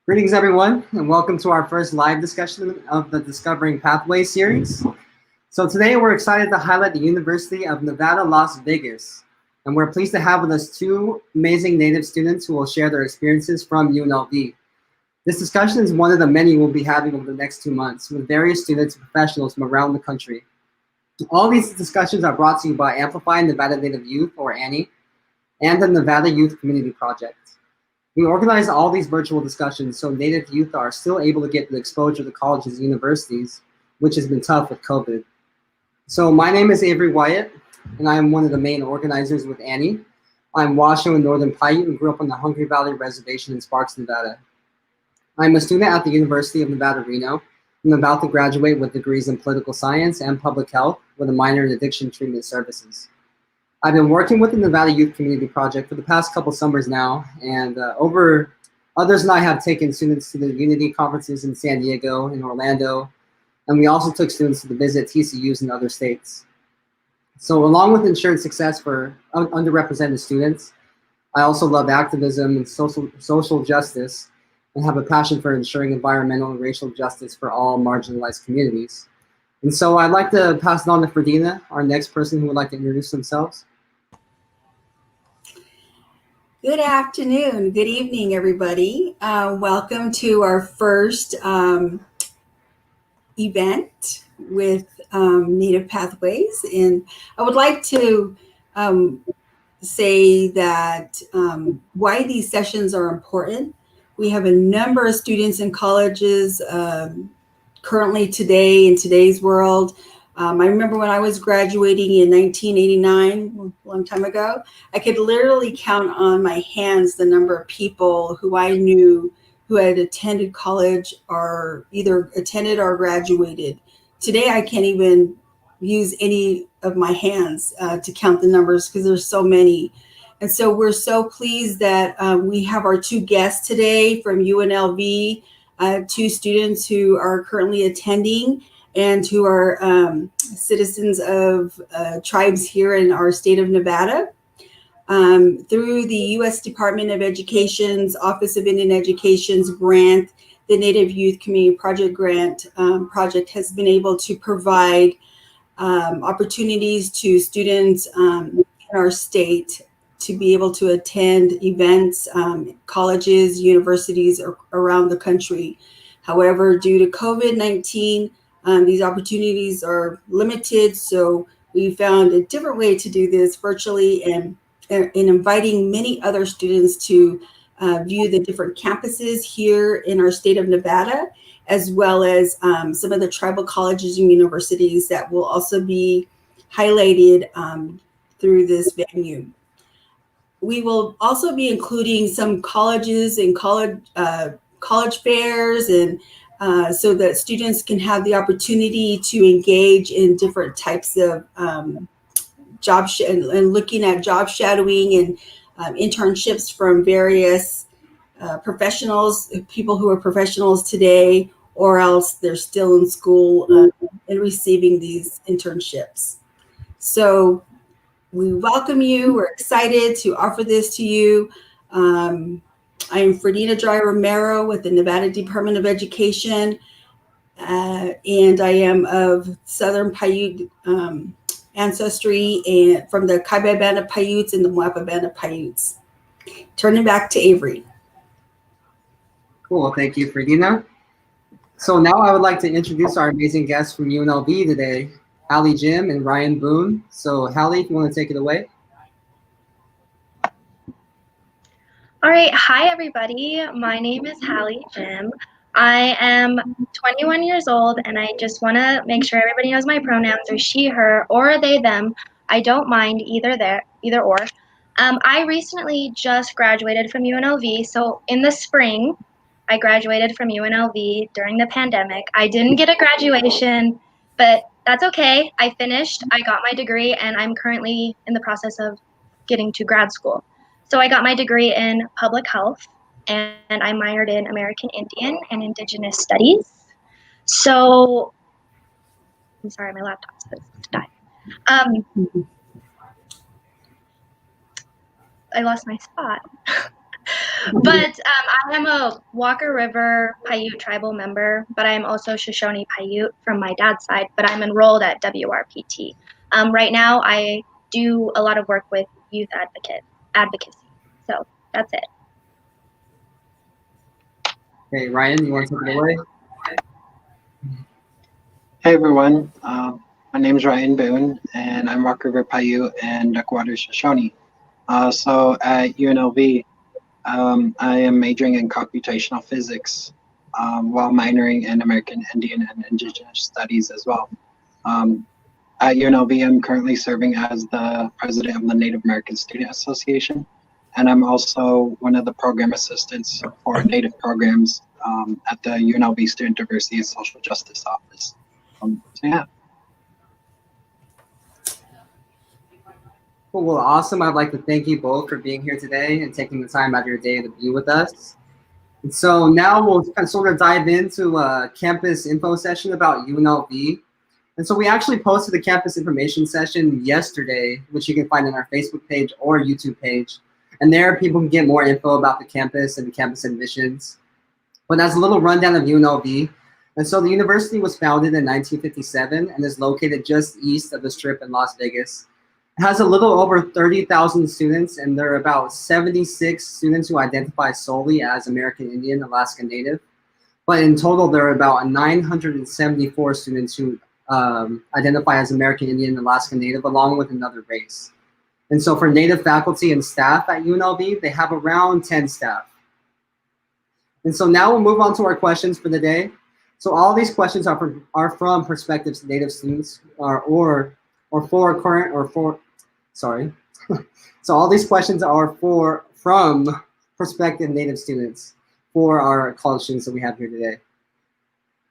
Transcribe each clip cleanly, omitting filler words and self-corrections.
Greetings, everyone, and welcome to our first live discussion of the Discovering Pathways series. So today we're excited to highlight the University of Nevada, Las Vegas, and we're pleased to have with us two amazing native students who will share their experiences from UNLV. This discussion is one of the many we'll be having over the next 2 months with various students and professionals from around the country. All these discussions are brought to you by Amplifying Nevada Native Youth, or ANNY, and the Nevada Youth Community Project. We organize all these virtual discussions so Native youth are still able to get the exposure to colleges and universities, which has been tough with COVID. So my name is Avery Wyatt, and I am one of the main organizers with ANNY. I'm Washoe and Northern Paiute and grew up on the Hungry Valley Reservation in Sparks, Nevada. I'm a student at the University of Nevada, Reno. I'm about to graduate with degrees in political science and public health with a minor in addiction treatment services. I've been working with the Nevada Youth Community Project for the past couple summers now, and others and I have taken students to the Unity conferences in San Diego and Orlando, and we also took students to visit TCUs in other states. So along with ensuring success for underrepresented students, I also love activism and social justice and have a passion for ensuring environmental and racial justice for all marginalized communities. And so I'd like to pass it on to Ferdina, our next person who would like to introduce themselves. Good afternoon, good evening, everybody. Welcome to our first event with Native Pathways. And I would like to say that why these sessions are important. We have a number of students in colleges currently today in today's world. I remember when I was graduating in 1989, a long time ago, I could literally count on my hands the number of people who I knew who had attended college or either attended or graduated. Today, I can't even use any of my hands to count the numbers because there's so many. And so we're so pleased that we have our two guests today from UNLV, two students who are currently attending and who are citizens of tribes here in our state of Nevada. Through the U.S. Department of Education's Office of Indian Education's grant, the Native Youth Community Project grant project has been able to provide opportunities to students in our state to be able to attend events, colleges, universities around the country. However, due to COVID-19, these opportunities are limited, so we found a different way to do this virtually and inviting many other students to view the different campuses here in our state of Nevada, as well as some of the tribal colleges and universities that will also be highlighted through this venue. We will also be including some colleges and college fairs, and so that students can have the opportunity to engage in different types of and looking at job shadowing and internships from various professionals, people who are professionals today, or else they're still in school and receiving these internships. So we welcome you. We're excited to offer this to you. I am Ferdina Dry Romero with the Nevada Department of Education, and I am of Southern Paiute ancestry and from the Kaibai Band of Paiutes and the Moapa Band of Paiutes. Turning back to Avery. Cool, thank you, Ferdina. So now I would like to introduce our amazing guests from UNLV today, Hallie Jim and Ryan Boone. So Hallie, if you want to take it away. All right, hi everybody. My name is Hallie Jim. I am 21 years old, and I just want to make sure everybody knows my pronouns are she, her, or they, them. I don't mind either or. I recently just graduated from UNLV, so in the spring, I graduated from UNLV during the pandemic. I didn't get a graduation, but that's okay. I finished, I got my degree, and I'm currently in the process of getting to grad school. So I got my degree in public health, and I minored in American Indian and Indigenous Studies. So, I'm sorry, my laptop's supposed to die. I lost my spot. But I am a Walker River Paiute tribal member, but I am also Shoshone Paiute from my dad's side, but I'm enrolled at WRPT. Right now, I do a lot of work with youth advocacy. So that's it. Okay, Ryan, you want to take it away? Hey everyone, my name is Ryan Boone, and I'm Rock River Paiute and Duckwater Shoshone. So at UNLV, I am majoring in computational physics while minoring in American Indian and Indigenous Studies as well. At UNLV, I'm currently serving as the president of the Native American Student Association, and I'm also one of the program assistants for Native programs at the UNLV Student Diversity and Social Justice Office. So yeah. Cool. Well, awesome. I'd like to thank you both for being here today and taking the time out of your day to be with us. And so now we'll kind of sort of dive into a campus info session about UNLV. And so we actually posted the campus information session yesterday, which you can find on our Facebook page or YouTube page. And there people can get more info about the campus and the campus admissions. But as a little rundown of UNLV, and so the university was founded in 1957 and is located just east of the Strip in Las Vegas. It has a little over 30,000 students, and there are about 76 students who identify solely as American Indian, Alaska Native. But in total, there are about 974 students who identify as American Indian, Alaska Native, along with another race. And so for Native faculty and staff at UNLV, they have around 10 staff. And so now we'll move on to our questions for the day. So all these questions are from prospective Native students or for current or for, sorry. So all these questions are from prospective Native students for our college students that we have here today.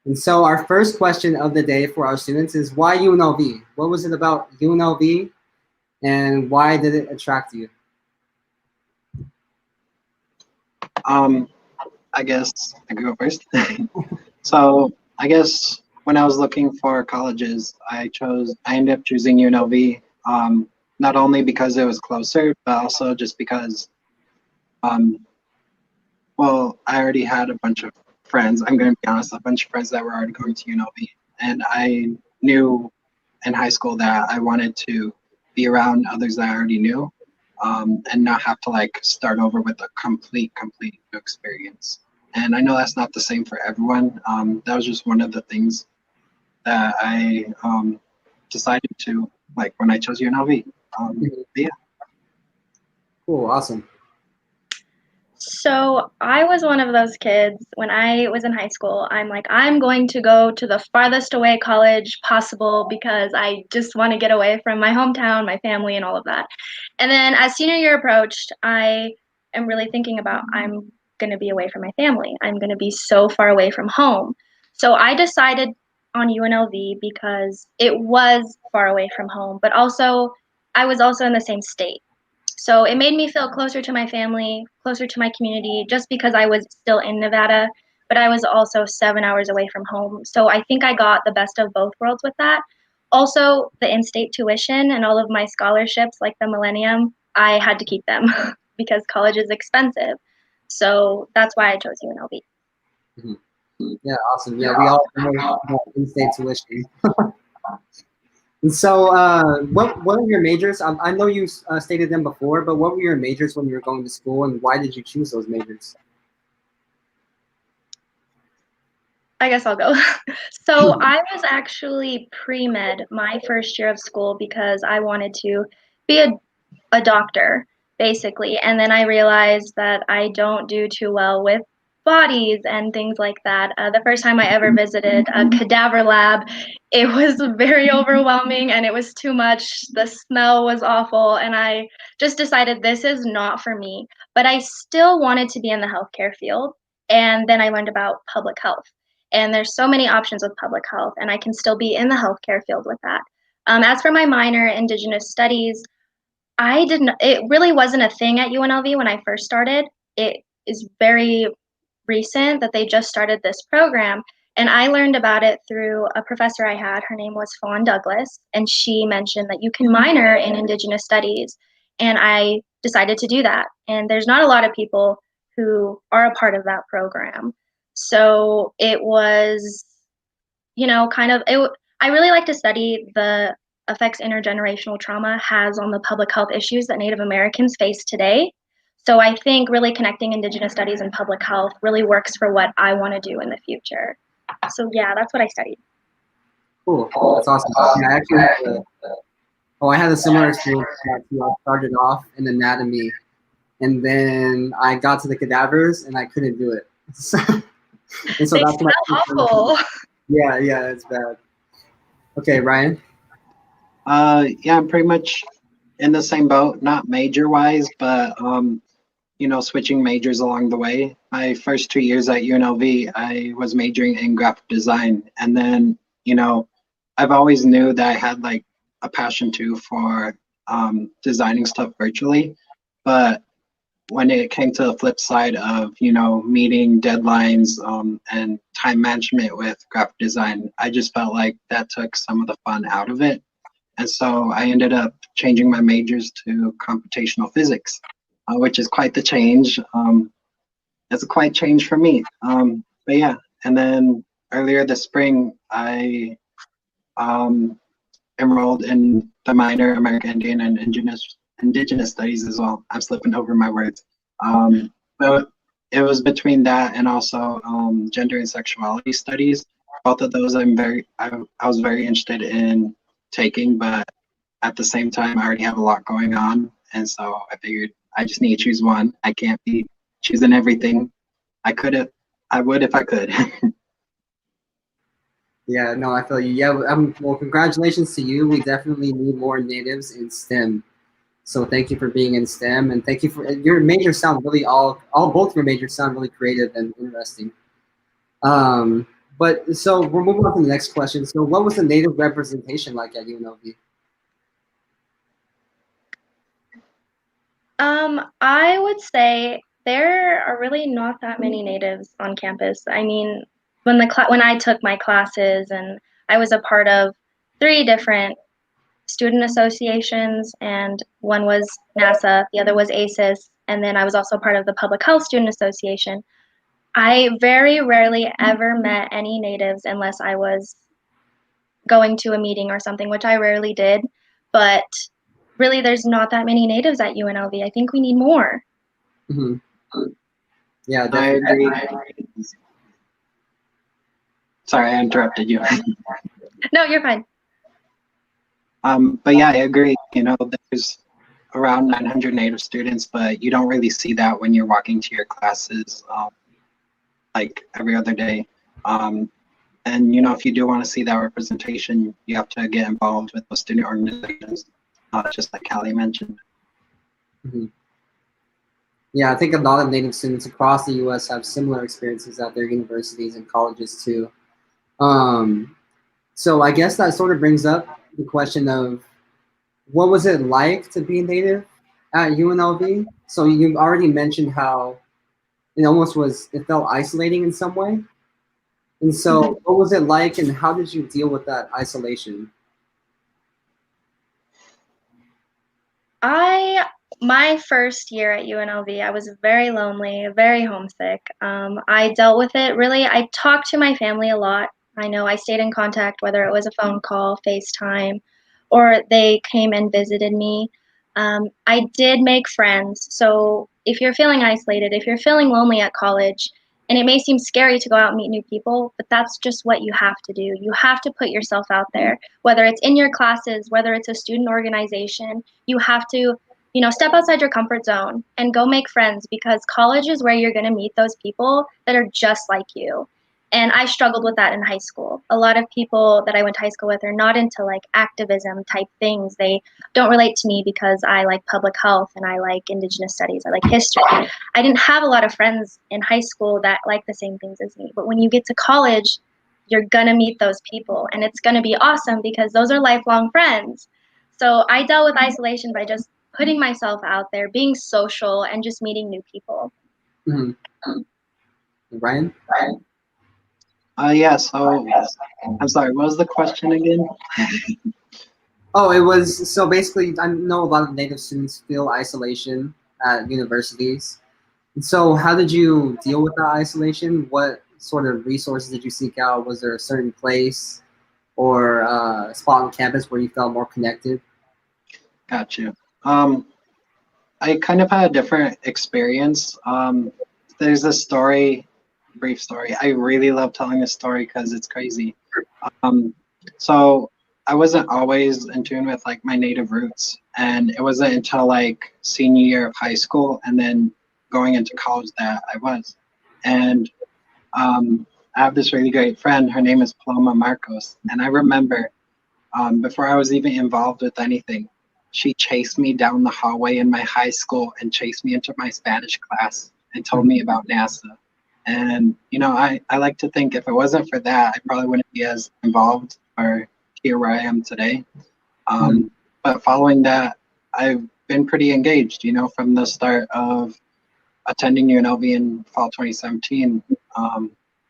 And so our first question of the day for our students is, why UNLV? What was it about UNLV and why did it attract you? I guess I could go first. So I guess when I was looking for colleges, I ended up choosing UNLV, not only because it was closer, but also just because, well, I already had a bunch of friends, I'm going to be honest, a bunch of friends that were already going to UNLV. And I knew in high school that I wanted to be around others that I already knew, and not have to like start over with a complete new experience. And I know that's not the same for everyone. That was just one of the things that I decided to like when I chose UNLV. Yeah. Cool, awesome. So I was one of those kids when I was in high school. I'm like, I'm going to go to the farthest away college possible because I just want to get away from my hometown, my family, and all of that. And then as senior year approached, I am really thinking about I'm going to be away from my family. I'm going to be so far away from home. So I decided on UNLV because it was far away from home, but also I was also in the same state. So it made me feel closer to my family, closer to my community, just because I was still in Nevada, but I was also 7 hours away from home. So I think I got the best of both worlds with that. Also, the in-state tuition and all of my scholarships, like the Millennium, I had to keep them because college is expensive. So that's why I chose UNLV. Mm-hmm. Yeah, awesome. Yeah, we all know about in-state tuition. And so what were your majors? I know you stated them before, but what were your majors when you were going to school, and why did you choose those majors? I guess I'll go. So I was actually pre-med my first year of school because I wanted to be a doctor, basically. And then I realized that I don't do too well with bodies and things like that. The first time I ever visited a cadaver lab, it was very overwhelming and it was too much. The smell was awful. And I just decided this is not for me. But I still wanted to be in the healthcare field. And then I learned about public health. And there's so many options with public health, and I can still be in the healthcare field with that. As for my minor, Indigenous Studies, it really wasn't a thing at UNLV when I first started. It is very recent that they just started this program. And I learned about it through a professor I had. Her name was Fawn Douglas. And she mentioned that you can minor in Indigenous Studies. And I decided to do that. And there's not a lot of people who are a part of that program. So it was, I really like to study the effects intergenerational trauma has on the public health issues that Native Americans face today. So I think really connecting Indigenous studies and public health really works for what I want to do in the future. So yeah, that's what I studied. Cool. That's awesome. Yeah, I actually I had a similar experience. I started off in anatomy, and then I got to the cadavers, and I couldn't do it. And so They that's smell awful. Yeah, it's bad. Okay, Ryan. Yeah, I'm pretty much in the same boat, not major wise, but switching majors along the way. My first 2 years at UNLV, I was majoring in graphic design, and then I've always knew that I had like a passion too for designing stuff virtually, but when it came to the flip side of meeting deadlines and time management with graphic design, I just felt like that took some of the fun out of it. And so I ended up changing my majors to computational physics, which is quite the change. It's a quite change for me. But yeah, and then earlier this spring, I enrolled in the minor American Indian and Indigenous Studies as well. I'm slipping over my words. But it was between that and also gender and sexuality studies. Both of those I was very interested in taking, but at the same time I already have a lot going on, and so I figured I just need to choose one. I can't be choosing everything. I would if I could. Yeah, no, I feel you. Yeah, well, congratulations to you. We definitely need more natives in STEM. So thank you for being in STEM, and thank you for your major sound really both your majors sound really creative and interesting. But so we're moving on to the next question. So what was the native representation like at UNLV? I would say there are really not that many natives on campus. I mean, when I took my classes, and I was a part of 3 different student associations, and one was NASA, the other was ACES, and then I was also part of the Public Health Student Association. I very rarely ever met any natives unless I was going to a meeting or something, which I rarely did. But really, there's not that many natives at UNLV. I think we need more. Mm-hmm. Yeah, I definitely. agree. Sorry, I interrupted you. No, you're fine. But yeah, I agree. There's around 900 Native students, but you don't really see that when you're walking to your classes like every other day. And if you do want to see that representation, you have to get involved with the student organizations, just like Callie mentioned. Mm-hmm. Yeah, I think a lot of Native students across the U.S. have similar experiences at their universities and colleges too. So I guess that sort of brings up the question of what was it like to be Native at UNLV? So you've already mentioned how it felt isolating in some way. And so what was it like, and how did you deal with that isolation? My first year at UNLV, I was very lonely, very homesick. I dealt with it really. I talked to my family a lot. I know I stayed in contact, whether it was a phone call, FaceTime, or they came and visited me. I did make friends. So if you're feeling isolated, if you're feeling lonely at college, and it may seem scary to go out and meet new people, but that's just what you have to do. You have to put yourself out there, whether it's in your classes, whether it's a student organization. You have to step outside your comfort zone and go make friends, because college is where you're going to meet those people that are just like you. And I struggled with that in high school. A lot of people that I went to high school with are not into like activism type things. They don't relate to me because I like public health and I like Indigenous studies. I like history. I didn't have a lot of friends in high school that like the same things as me. But when you get to college, you're going to meet those people, and it's going to be awesome because those are lifelong friends. So I dealt with isolation by just putting myself out there, being social, and just meeting new people. Mm-hmm. Ryan? Yeah, so I'm sorry, what was the question again? Oh, it was, so basically I know a lot of Native students feel isolation at universities. So how did you deal with that isolation? What sort of resources did you seek out? Was there a certain place or spot on campus where you felt more connected? Gotcha. I kind of had a different experience. There's a story, brief story. I really love telling this story because it's crazy. Um, so I wasn't always in tune with like my native roots, and it wasn't until like senior year of high school and then going into college that I was. And I have this really great friend. Her name is Paloma Marcos, and I remember before I was even involved with anything, she chased me down the hallway in my high school and chased me into my Spanish class and told me about NASA. And, you know, I like to think if it wasn't for that, I probably wouldn't be as involved or here where I am today. But following that, I've been pretty engaged, you know, from the start of attending UNLV in fall 2017.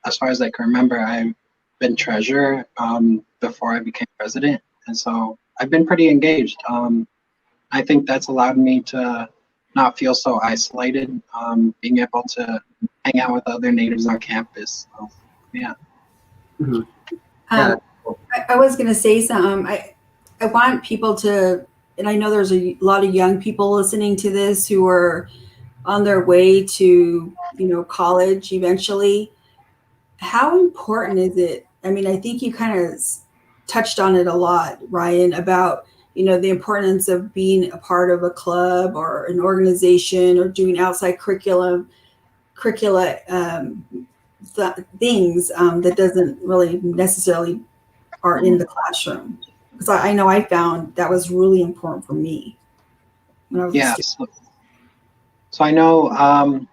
As far as I can remember, I've been treasurer before I became president. And so I've been pretty engaged. I think that's allowed me to not feel so isolated, being able to hang out with other natives on campus. So, yeah. Mm-hmm. I was going to say something. I want people to, and I know there's a lot of young people listening to this who are on their way to, you know, college eventually. How important is it? I mean, I think you kind of touched on it a lot, Ryan, about, you know, the importance of being a part of a club or an organization or doing outside curricula things that doesn't really necessarily are in the classroom. Because I know I found that was really important for me when I was a student. So I know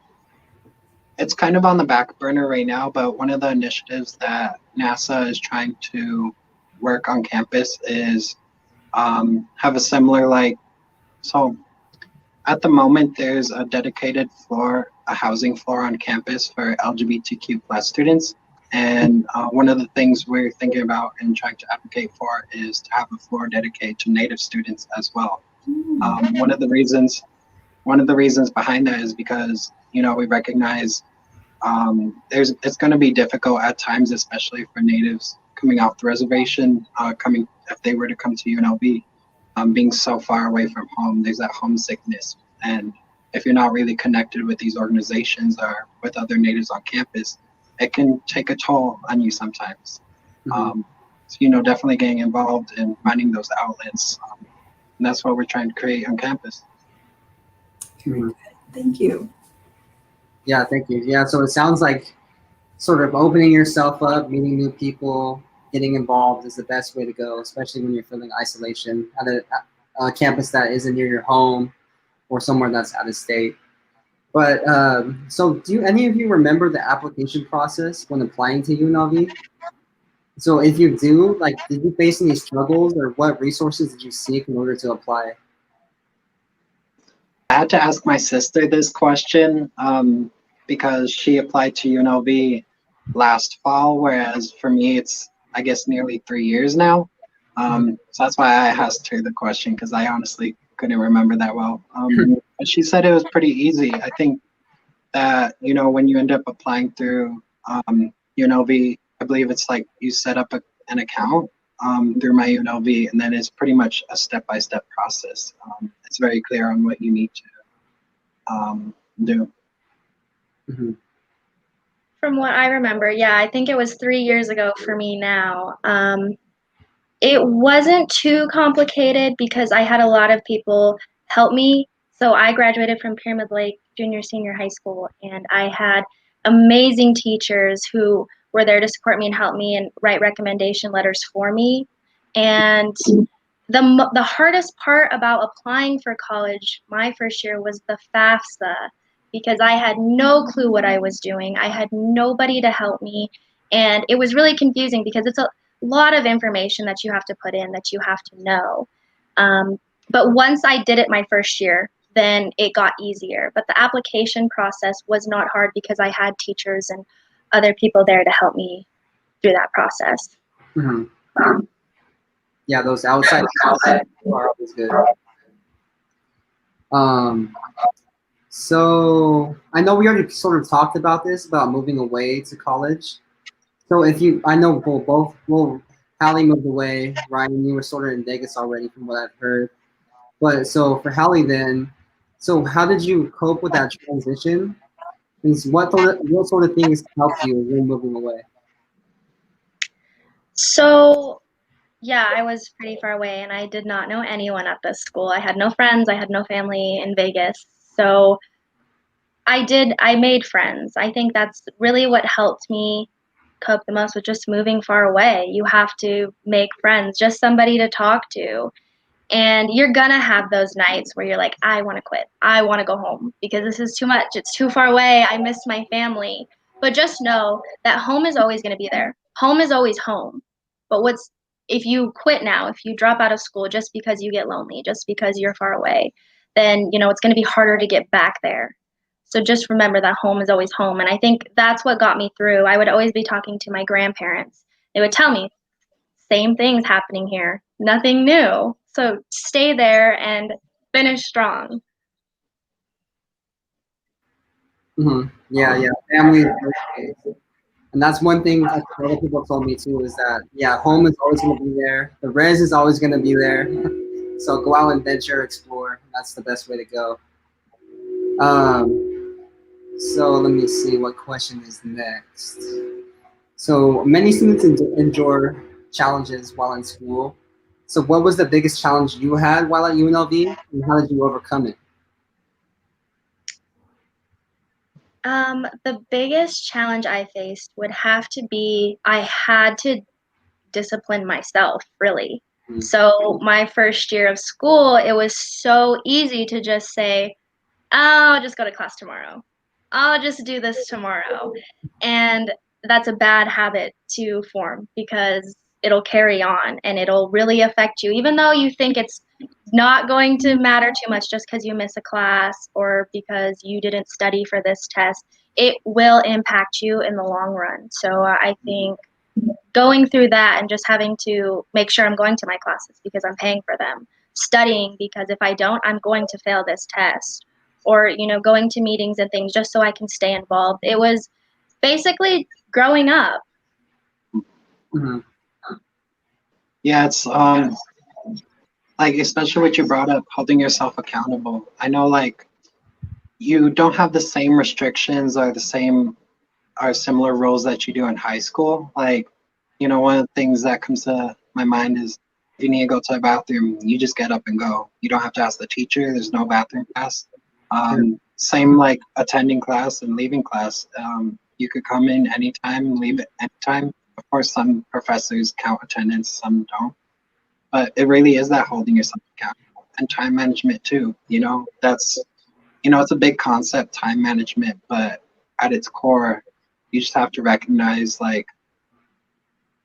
it's kind of on the back burner right now, but one of the initiatives that NASA is trying to work on campus is have a similar so at the moment there's a dedicated floor, a housing floor on campus for LGBTQ plus students. And one of the things we're thinking about and trying to advocate for is to have a floor dedicated to Native students as well. One of the reasons behind that is because, you know, we recognize it's going to be difficult at times, especially for natives coming off the reservation, if they were to come to UNLV, being so far away from home. There's that homesickness, and if you're not really connected with these organizations or with other natives on campus, it can take a toll on you sometimes. So, you know, definitely getting involved in finding those outlets, and that's what we're trying to create on campus. Thank you. Yeah, thank you. Yeah, so it sounds like sort of opening yourself up, meeting new people, getting involved is the best way to go, especially when you're feeling isolation at a campus that isn't near your home or somewhere that's out of state. But so do any of you remember the application process when applying to UNLV? So if you do, like, did you face any struggles or what resources did you seek in order to apply? I had to ask my sister this question because she applied to UNLV last fall, whereas for me, it's, I guess, nearly 3 years now. So that's why I asked her the question, because I honestly couldn't remember that well. But she said it was pretty easy. I think that, you know, when you end up applying through UNLV, I believe it's like you set up an account through my UNLV, and then it's pretty much a step-by-step process. It's very clear on what you need to do. From what I remember, yeah, I think it was 3 years ago for me now. It wasn't too complicated because I had a lot of people help me. So I graduated from Pyramid Lake Junior Senior High School, and I had amazing teachers who were there to support me and help me and write recommendation letters for me. And the hardest part about applying for college my first year was the FAFSA, because I had no clue what I was doing. I had nobody to help me, and it was really confusing because it's a lot of information that you have to put in, that you have to know. But once I did it my first year, then it got easier. But the application process was not hard because I had teachers and other people there to help me through that process. Yeah, those outside are always good. So I know we already sort of talked about this about moving away to college. So if you, I know well, Hallie moved away. Ryan, you were sort of in Vegas already, from what I've heard. But so for Hallie then, so how did you cope with that transition? And what sort of things helped you when moving away? So, yeah, I was pretty far away and I did not know anyone at this school. I had no friends, I had no family in Vegas. So, I made friends. I think that's really what helped me cope the most with just moving far away. You have to make friends, just somebody to talk to. And you're gonna have those nights where you're like, I want to quit. I want to go home because this is too much. It's too far away. I miss my family. But just know that home is always going to be there. Home is always home. But if you quit now, if you drop out of school just because you get lonely, just because you're far away, then it's going to be harder to get back there. So just remember that home is always home. And I think that's what got me through. I would always be talking to my grandparents. They would tell me, same things happening here. Nothing new. So stay there and finish strong. Yeah, yeah, family is first. And that's one thing that other people told me too, is that yeah, home is always going to be there. The res is always going to be there. So go out and venture, explore. That's the best way to go. Um, so let me see what question is next. So many students endure challenges while in school. So what was the biggest challenge you had while at UNLV, and how did you overcome it? The biggest challenge I faced would have to be I had to discipline myself, really. So my first year of school, it was so easy to just say, oh, I'll just go to class tomorrow. I'll just do this tomorrow. And that's a bad habit to form because it'll carry on and it'll really affect you, even though you think it's not going to matter too much just because you miss a class or because you didn't study for this test. It will impact you in the long run. So I think going through that and just having to make sure I'm going to my classes because I'm paying for them, studying because if I don't, I'm going to fail this test, or going to meetings and things just so I can stay involved. It was basically growing up. Mm-hmm. Yeah, it's like especially what you brought up, holding yourself accountable. I know like you don't have the same restrictions or the same or similar rules that you do in high school. Like, one of the things that comes to my mind is if you need to go to the bathroom, you just get up and go. You don't have to ask the teacher. There's no bathroom pass. Same like attending class and leaving class. You could come in anytime, leave at anytime. Of course, some professors count attendance, some don't. But it really is that holding yourself accountable and time management too. That's, it's a big concept, time management, but at its core, you just have to recognize like,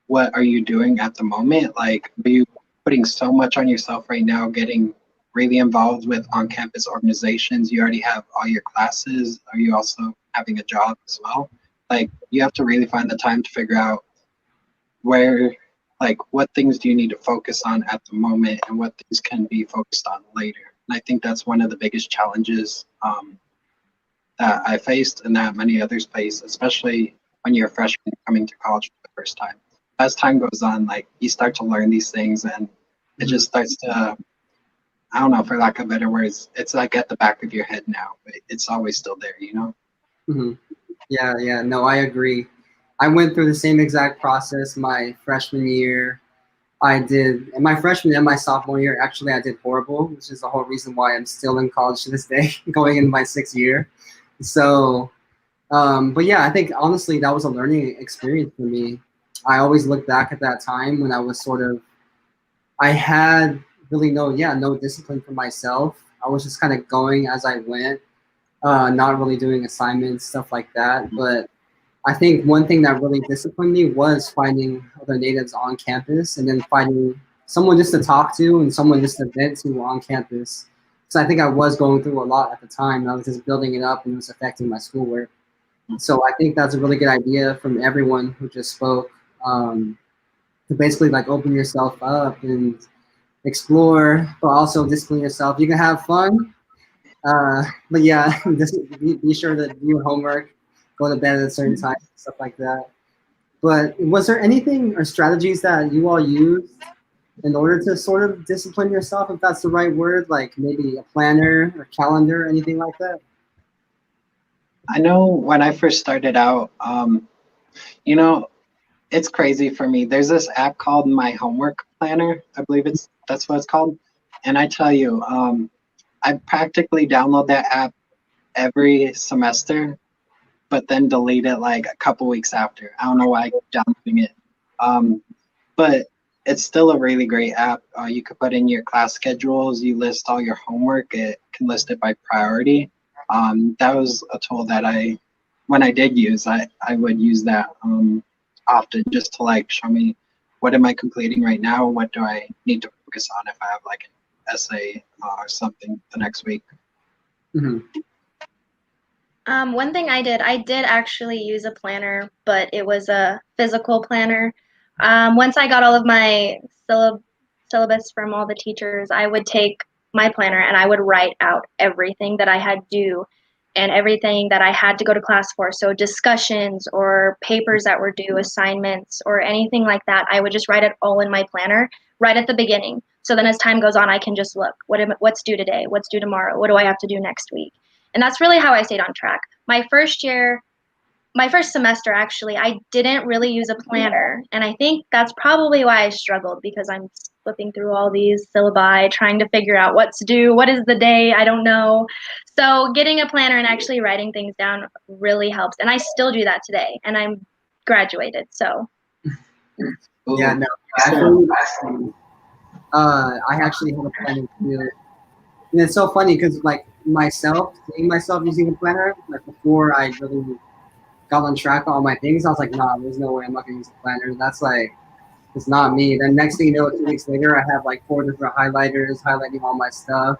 what are you doing at the moment? Like, are you putting so much on yourself right now, getting really involved with on-campus organizations? You already have all your classes. Are you also having a job as well? Like, you have to really find the time to figure out what things do you need to focus on at the moment and what things can be focused on later. And I think that's one of the biggest challenges that I faced and that many others face, especially when you're a freshman coming to college for the first time. As time goes on, like you start to learn these things and it just starts to, I don't know, for lack of better words, it's like at the back of your head now, but it's always still there, Mm-hmm. Yeah, no, I agree. I went through the same exact process my freshman year. In my freshman and my sophomore year, actually, I did horrible, which is the whole reason why I'm still in college to this day, going into my 6th year. So, but yeah, I think honestly, that was a learning experience for me. I always look back at that time when I was I had really no discipline for myself. I was just kind of going as I went, not really doing assignments, stuff like that. But I think one thing that really disciplined me was finding other natives on campus and then finding someone just to talk to and someone just to vent to on campus. So I think I was going through a lot at the time. I was just building it up and it was affecting my schoolwork. So I think that's a really good idea from everyone who just spoke, to basically like open yourself up and explore, but also discipline yourself. You can have fun, But yeah, just be sure to do your homework, go to bed at a certain time, stuff like that. But was there anything or strategies that you all used in order to sort of discipline yourself, if that's the right word, like maybe a planner or calendar, anything like that? I know when I first started out, you know, it's crazy for me. There's this app called My Homework Planner. I believe that's what it's called. And I tell you, I practically download that app every semester, but then delete it like a couple weeks after. I don't know why I keep downloading it. But it's still a really great app. You could put in your class schedules, you list all your homework, it can list it by priority. That was a tool that when I did use, I would use that often just to like show me what am I completing right now, what do I need to focus on if I have like an essay or something the next week. Mm-hmm. One thing I did actually use a planner, but it was a physical planner. Once I got all of my syllabus from all the teachers, I would take my planner and I would write out everything that I had due and everything that I had to go to class for. So discussions or papers that were due, assignments or anything like that, I would just write it all in my planner right at the beginning. So then as time goes on, I can just look, what's due today? What's due tomorrow? What do I have to do next week? And that's really how I stayed on track. My first semester, actually, I didn't really use a planner. And I think that's probably why I struggled, because I'm flipping through all these syllabi, trying to figure out what's due, what is the day, I don't know. So getting a planner and actually writing things down really helps. And I still do that today, and I'm graduated, so. Yeah, no, I actually have a planner too. And it's so funny because like seeing myself using a planner, like before I really got on track on all my things, I was like, nah, there's no way I'm not gonna use a planner. That's like, it's not me. Then next thing you know, 2 weeks later, I have like 4 different highlighters highlighting all my stuff.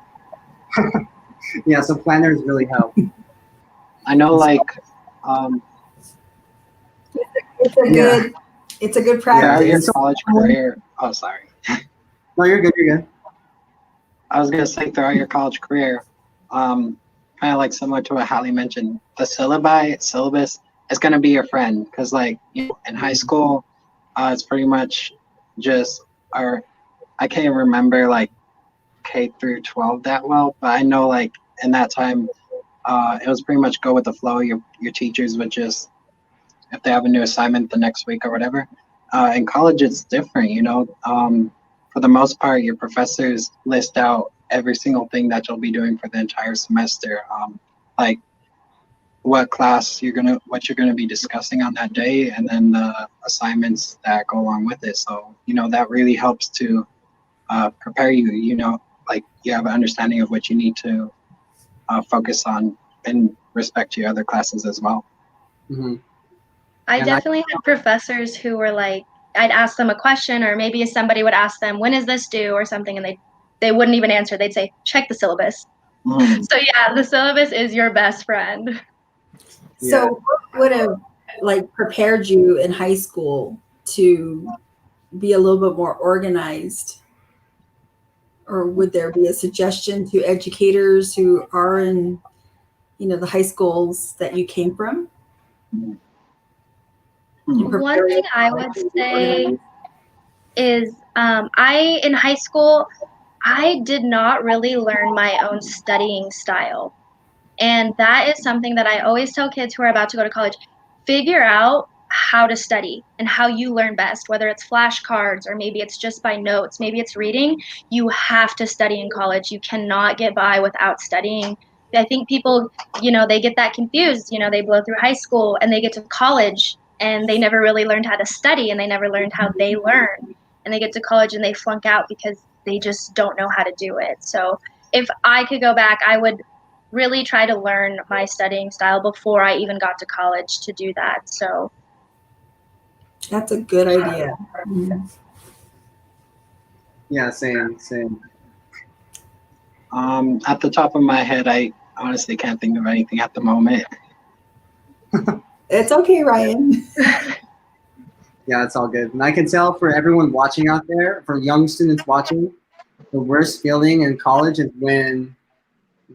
Yeah, so planners really help. I know, like, it's a good throughout practice. your college career. Oh, sorry. No, you're good. You're good. I was gonna say throughout your college career, kind of like similar to what Hallie mentioned, the syllabus is gonna be your friend, because like in high school, it's pretty much just I can't remember like K through 12 that well, but I know like in that time, it was pretty much go with the flow. Your teachers would just, if they have a new assignment the next week or whatever. In college, it's different, for the most part, your professors list out every single thing that you'll be doing for the entire semester, like what what you're gonna be discussing on that day, and then the assignments that go along with it. So that really helps to prepare you. Like you have an understanding of what you need to focus on in respect to your other classes as well. Mm-hmm. I definitely had professors who were like, I'd ask them a question, or maybe somebody would ask them, when is this due or something, and they wouldn't even answer. They'd say, check the syllabus. So yeah, the syllabus is your best friend. So what would have like prepared you in high school to be a little bit more organized? Or would there be a suggestion to educators who are in, the high schools that you came from? One thing I would say is in high school, I did not really learn my own studying style. And that is something that I always tell kids who are about to go to college. Figure out how to study and how you learn best, whether it's flashcards or maybe it's just by notes, maybe it's reading. You have to study in college. You cannot get by without studying. I think people, they get that confused. They blow through high school and they get to college and they never really learned how to study, and they never learned how they learn. And they get to college and they flunk out because they just don't know how to do it. So if I could go back, I would really try to learn my studying style before I even got to college to do that. So that's a good idea. Yeah, same. At the top of my head, I honestly can't think of anything at the moment. It's okay, Ryan. Yeah, it's all good. And I can tell for everyone watching out there, for young students watching, the worst feeling in college is when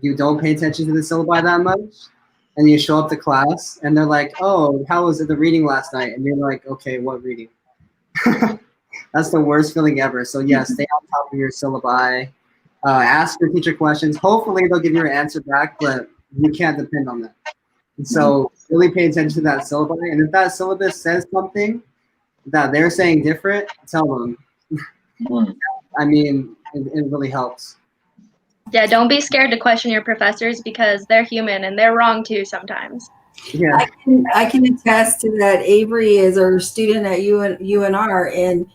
you don't pay attention to the syllabi that much, and you show up to class, and they're like, "Oh, how was the reading last night?" And you're like, "Okay, what reading?" That's the worst feeling ever. So yeah, stay on top of your syllabi. Ask your teacher questions. Hopefully they'll give you an answer back, but you can't depend on that. And so really pay attention to that syllabi. And if that syllabus says something that they're saying different, tell them. I mean, it really helps. Yeah, don't be scared to question your professors because they're human and they're wrong too sometimes. Yeah. I can attest to that. Avery is our student at UNR, and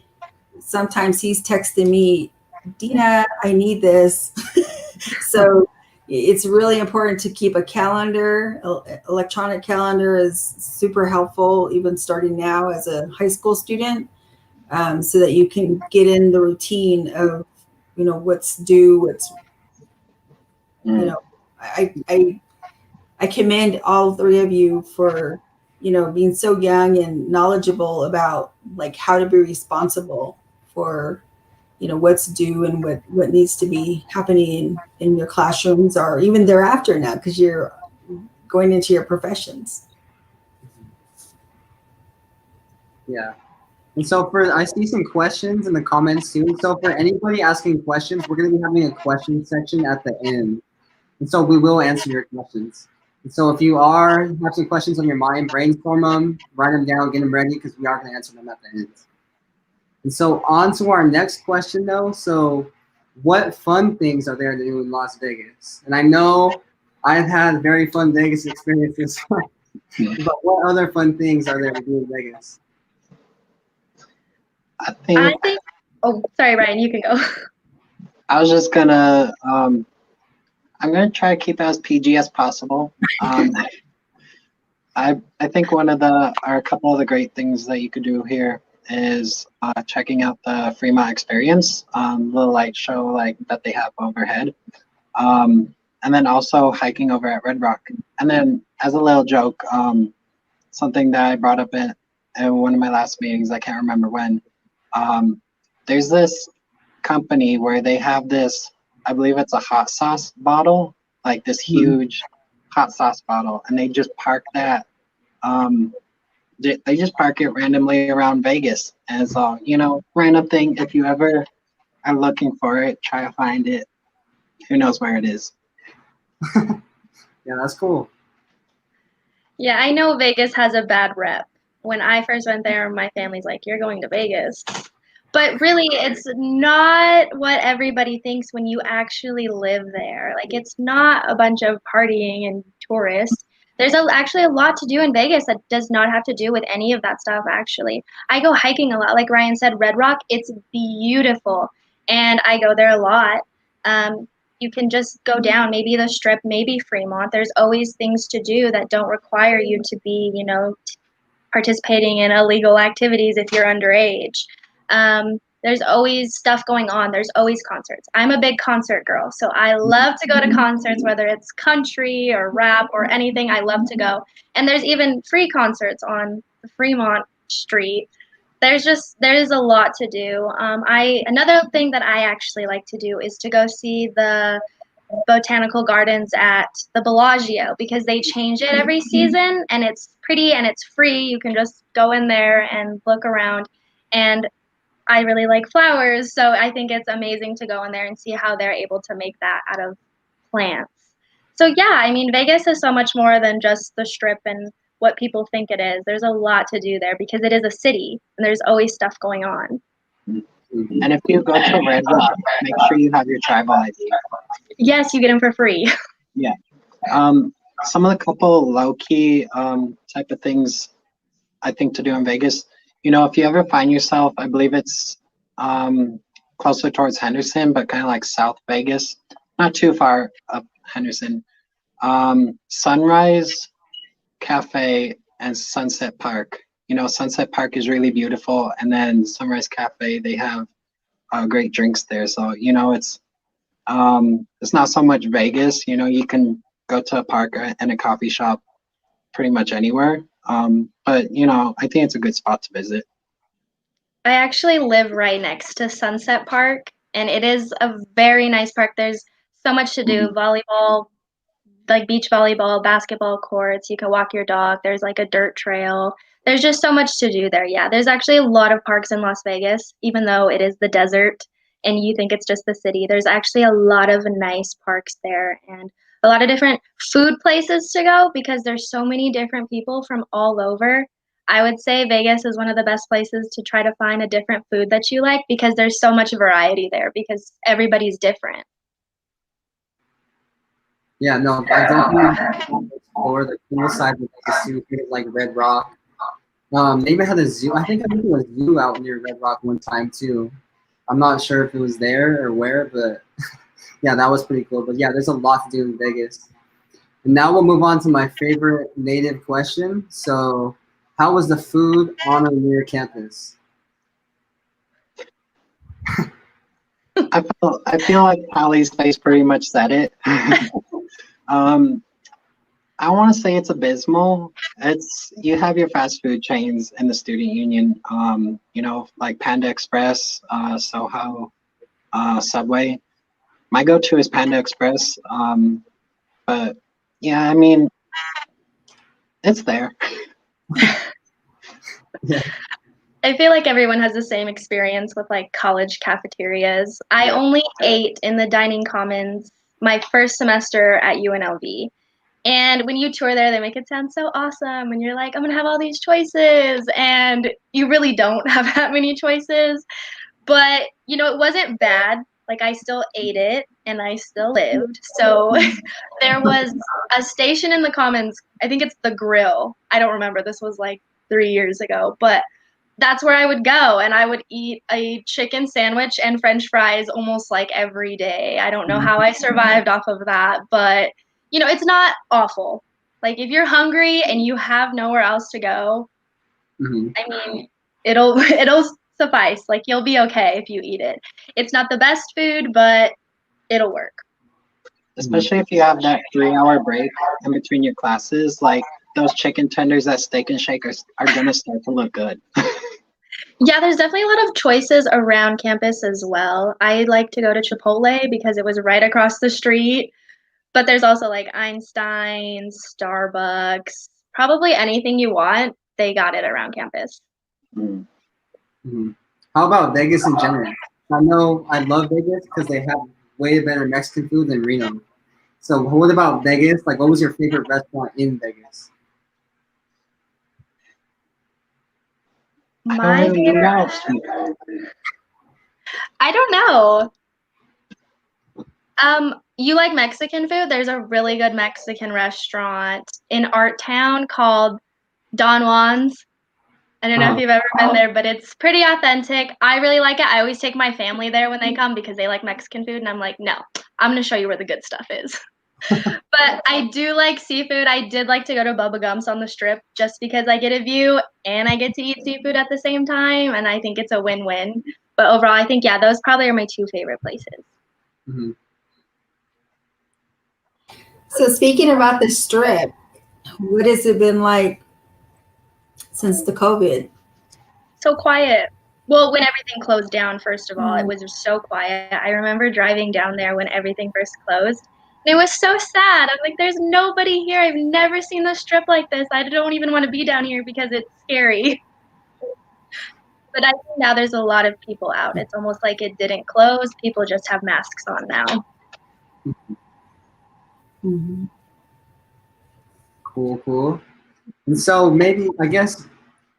sometimes he's texting me, Dina, I need this. So it's really important to keep a calendar. Electronic calendar is super helpful, even starting now as a high school student, so that you can get in the routine of, what's due, what's, I commend all three of you for, being so young and knowledgeable about like how to be responsible for, what's due and what needs to be happening in your classrooms or even thereafter now, because you're going into your professions. Yeah. And so I see some questions in the comments too. So for anybody asking questions, we're going to be having a question section at the end. And so we will answer your questions. And so if you have some questions on your mind, brainstorm them, write them down, get them ready, because we are going to answer them at the end. And so on to our next question though. So what fun things are there to do in Las Vegas? And I know I've had very fun Vegas experiences, but what other fun things are there to do in Vegas? I think, oh, sorry, Ryan, you can go. I was just gonna, I'm gonna try to keep it as PG as possible. I think a couple of the great things that you could do here is checking out the Fremont Experience, little light show like that they have overhead, and then also hiking over at Red Rock. And then as a little joke, something that I brought up in one of my last meetings, I can't remember when. There's this company where they have this, I believe it's a hot sauce bottle, like this huge hot sauce bottle, and they just park that. They just park it randomly around Vegas, and so random thing. If you ever are looking for it, try to find it. Who knows where it is? Yeah, that's cool. Yeah, I know Vegas has a bad rep. When I first went there, my family's like, "You're going to Vegas." But really, it's not what everybody thinks when you actually live there. Like, it's not a bunch of partying and tourists. There's actually a lot to do in Vegas that does not have to do with any of that stuff, actually. I go hiking a lot. Like Ryan said, Red Rock, it's beautiful. And I go there a lot. You can just go down, maybe the Strip, maybe Fremont. There's always things to do that don't require you to be, participating in illegal activities if you're underage. There's always stuff going on. There's always concerts. I'm a big concert girl, so I love to go to concerts, whether it's country or rap or anything. I love to go. And there's even free concerts on the Fremont Street. There's a lot to do. Another thing that I actually like to do is to go see the botanical gardens at the Bellagio, because they change it every season and it's pretty and it's free. You can just go in there and look around, and I really like flowers, so I think it's amazing to go in there and see how they're able to make that out of plants. So yeah, I mean, Vegas is so much more than just the Strip and what people think it is. There's a lot to do there because it is a city and there's always stuff going on. And if you go to Red Rock, make sure you have your tribal ID. Yes, you get them for free. Yeah. Some of the couple low-key type of things I think to do in Vegas, if you ever find yourself, I believe it's closer towards Henderson, but kind of like South Vegas, not too far up Henderson. Sunrise Cafe and Sunset Park. Sunset Park is really beautiful, and then Sunrise Cafe, they have great drinks there. So it's not so much Vegas. You can go to a park and a coffee shop pretty much anywhere. But I think it's a good spot to visit. I actually live right next to Sunset Park, and it is a very nice park. There's so much to do: volleyball, like beach volleyball, basketball courts. You can walk your dog. There's like a dirt trail. There's just so much to do there. Yeah, there's actually a lot of parks in Las Vegas, even though it is the desert and you think it's just the city. There's actually a lot of nice parks there and a lot of different food places to go because there's so many different people from all over. I would say Vegas is one of the best places to try to find a different food that you like because there's so much variety there because everybody's different. Yeah, no, I definitely want to explore the cool side of Vegas too, things like Red Rock. They even had a zoo. I think it was a zoo out near Red Rock one time too. I'm not sure if it was there or where, but yeah, that was pretty cool. But yeah, there's a lot to do in Vegas. And now we'll move on to my favorite native question. So, how was the food on or near campus? I feel like Hallie's face pretty much said it. I want to say it's abysmal. You have your fast food chains in the student union, like Panda Express, Soho, Subway. My go-to is Panda Express, but yeah, I mean, it's there. Yeah. I feel like everyone has the same experience with like college cafeterias. I only ate in the dining commons my first semester at UNLV. And when you tour there, they make it sound so awesome. And you're like, I'm going to have all these choices. And you really don't have that many choices. But, it wasn't bad. Like, I still ate it and I still lived. So there was a station in the Commons. I think it's the Grill. I don't remember. This was like 3 years ago. But that's where I would go. And I would eat a chicken sandwich and French fries almost like every day. I don't know how I survived off of that. But it's not awful. Like if you're hungry and you have nowhere else to go, I mean, it'll suffice. Like you'll be okay if you eat it. It's not the best food, but it'll work. Especially if you have that 3-hour break in between your classes, like those chicken tenders at Steak and Shake are gonna start to look good. Yeah, there's definitely a lot of choices around campus as well. I like to go to Chipotle because it was right across the street. But there's also like Einstein, Starbucks, probably anything you want, they got it around campus. How about Vegas in general? I know I love Vegas because they have way better Mexican food than Reno. So what about Vegas? Like, what was your favorite restaurant in Vegas? My favorite, I don't know. You like Mexican food? There's a really good Mexican restaurant in Art Town called Don Juan's. I don't know if you've ever been there, but it's pretty authentic. I really like it. I always take my family there when they come because they like Mexican food, and I'm like, no, I'm going to show you where the good stuff is. But I do like seafood. I did like to go to Bubba Gump's on the Strip just because I get a view and I get to eat seafood at the same time, and I think it's a win-win. But overall, I think, yeah, those probably are my two favorite places. Mm-hmm. So speaking about the Strip, what has it been like since the COVID? So quiet. Well, when everything closed down, first of all, it was just so quiet. I remember driving down there when everything first closed. And it was so sad. I'm like, there's nobody here. I've never seen the Strip like this. I don't even want to be down here because it's scary. But I think now there's a lot of people out. It's almost like it didn't close. People just have masks on now. Mm-hmm. Cool. And so maybe, I guess,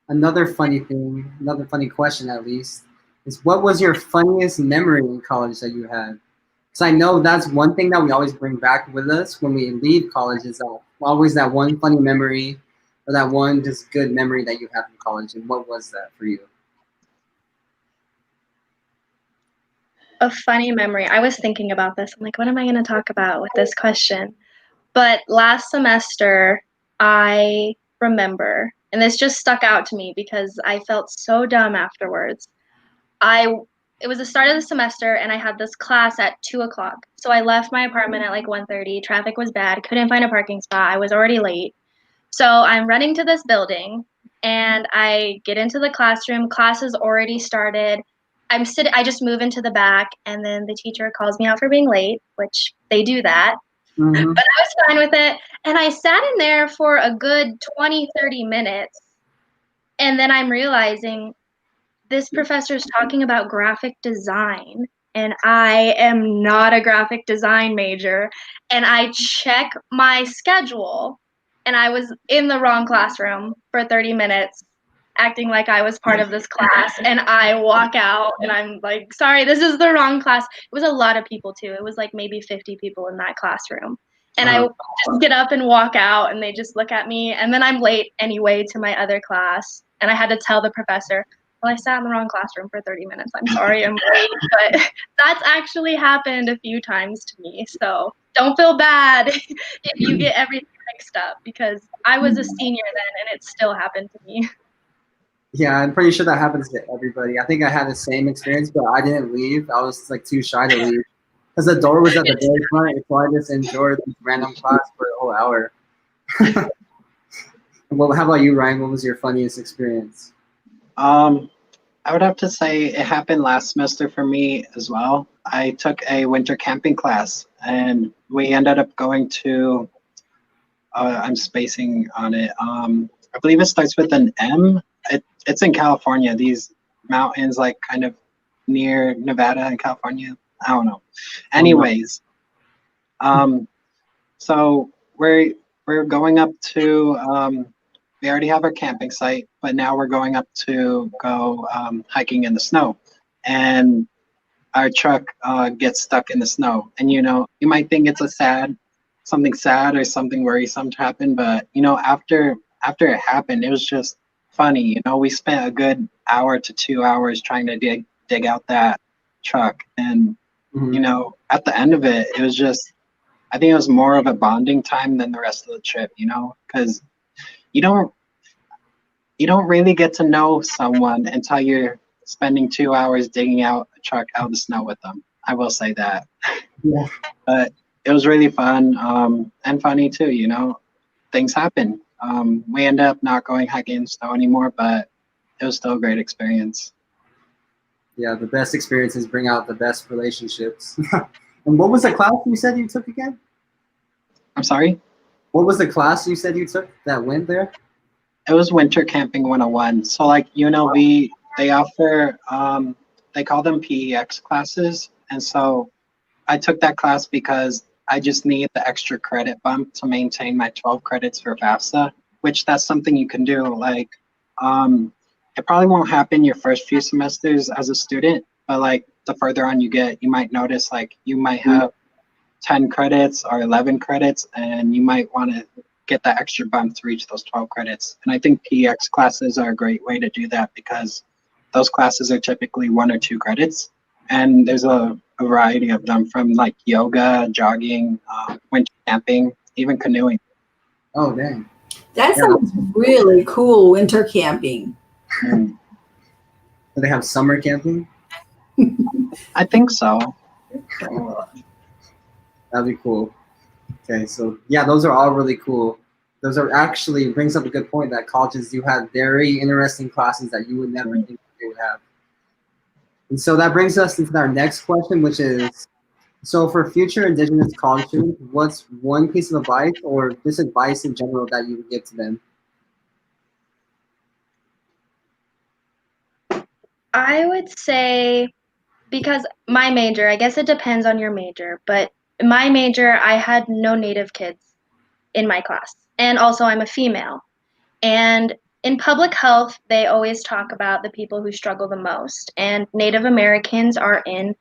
another funny question at least, is what was your funniest memory in college that you had? Because I know that's one thing that we always bring back with us when we leave college is always that one funny memory or that one just good memory that you have from college. And what was that for you? A funny memory. I was thinking about this. I'm like, what am I going to talk about with this question? But last semester, I remember, and this just stuck out to me because I felt so dumb afterwards. It was the start of the semester, and I had this class at 2:00. So I left my apartment at like 1:30. Traffic was bad. Couldn't find a parking spot. I was already late. So I'm running to this building, and I get into the classroom. Class has already started. I just move into the back, and then the teacher calls me out for being late, which they do that. Mhm. But I was fine with it. And I sat in there for a good 20, 30 minutes. And then I'm realizing this professor's talking about graphic design. And I am not a graphic design major. And I check my schedule. And I was in the wrong classroom for 30 minutes, acting like I was part of this class. And I walk out and I'm like, sorry, this is the wrong class. It was a lot of people too. It was like maybe 50 people in that classroom. And I just get up and walk out and they just look at me. And then I'm late anyway to my other class. And I had to tell the professor, well, I sat in the wrong classroom for 30 minutes. I'm sorry I'm late. But that's actually happened a few times to me. So don't feel bad if you get everything mixed up, because I was a senior then and it still happened to me. Yeah, I'm pretty sure that happens to everybody. I think I had the same experience, but I didn't leave. I was like too shy to leave because the door was at the very front, so I just enjoyed this random class for a whole hour. Well, how about you, Ryan? What was your funniest experience? I would have to say it happened last semester for me as well. I took a winter camping class, and we ended up going to. I'm spacing on it. I believe it starts with an M. It's in California. These mountains, like kind of near Nevada and California. I don't know. Anyways, so we're going up to. We already have our camping site, but now we're going up to go hiking in the snow, and our truck gets stuck in the snow. And you might think it's something sad or something worrisome to happen, but after it happened, it was just funny. We spent a good hour to 2 hours trying to dig out that truck, and at the end of it, it was just, I think it was more of a bonding time than the rest of the trip, because you don't really get to know someone until you're spending 2 hours digging out a truck out of the snow with them. I will say that. Yeah. But it was really fun, and funny too. Things happen. We ended up not going hiking in the snow anymore, but it was still a great experience. Yeah, the best experiences bring out the best relationships. And what was the class you said you took again? I'm sorry? What was the class you said you took that went there? It was Winter Camping 101. So like UNLV, they offer, they call them PEX classes. And so I took that class because I just need the extra credit bump to maintain my 12 credits for FAFSA, which that's something you can do. Like, it probably won't happen your first few semesters as a student, but like the further on you get, you might notice like you might have 10 credits or 11 credits, and you might want to get that extra bump to reach those 12 credits. And I think PX classes are a great way to do that because those classes are typically 1 or 2 credits. And there's a variety of them, from like yoga, jogging, winter camping, even canoeing. Oh, dang. That sounds really cool, winter camping. Do they have summer camping? I think so. That'd be cool. Okay, so yeah, those are all really cool. Those are actually brings up a good point that colleges do have very interesting classes that you would never think they would have. And so that brings us into our next question, which is, so for future Indigenous college students, what's one piece of advice or just advice in general that you would give to them? I would say, because my major, I guess it depends on your major, but my major, I had no Native kids in my class. And also I'm a female. And in public health, they always talk about the people who struggle the most. And Native Americans are in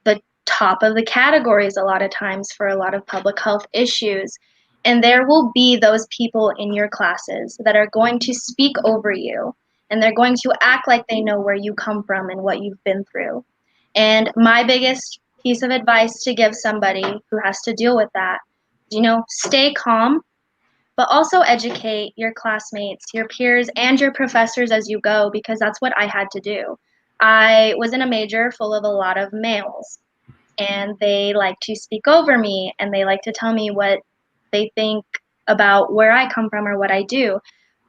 the top of the categories a lot of times for a lot of public health issues. And there will be those people in your classes that are going to speak over you, and they're going to act like they know where you come from and what you've been through. And my biggest piece of advice to give somebody who has to deal with that, stay calm, but also educate your classmates, your peers, and your professors as you go, because that's what I had to do. I was in a major full of a lot of males, and they like to speak over me, and they like to tell me what they think about where I come from or what I do.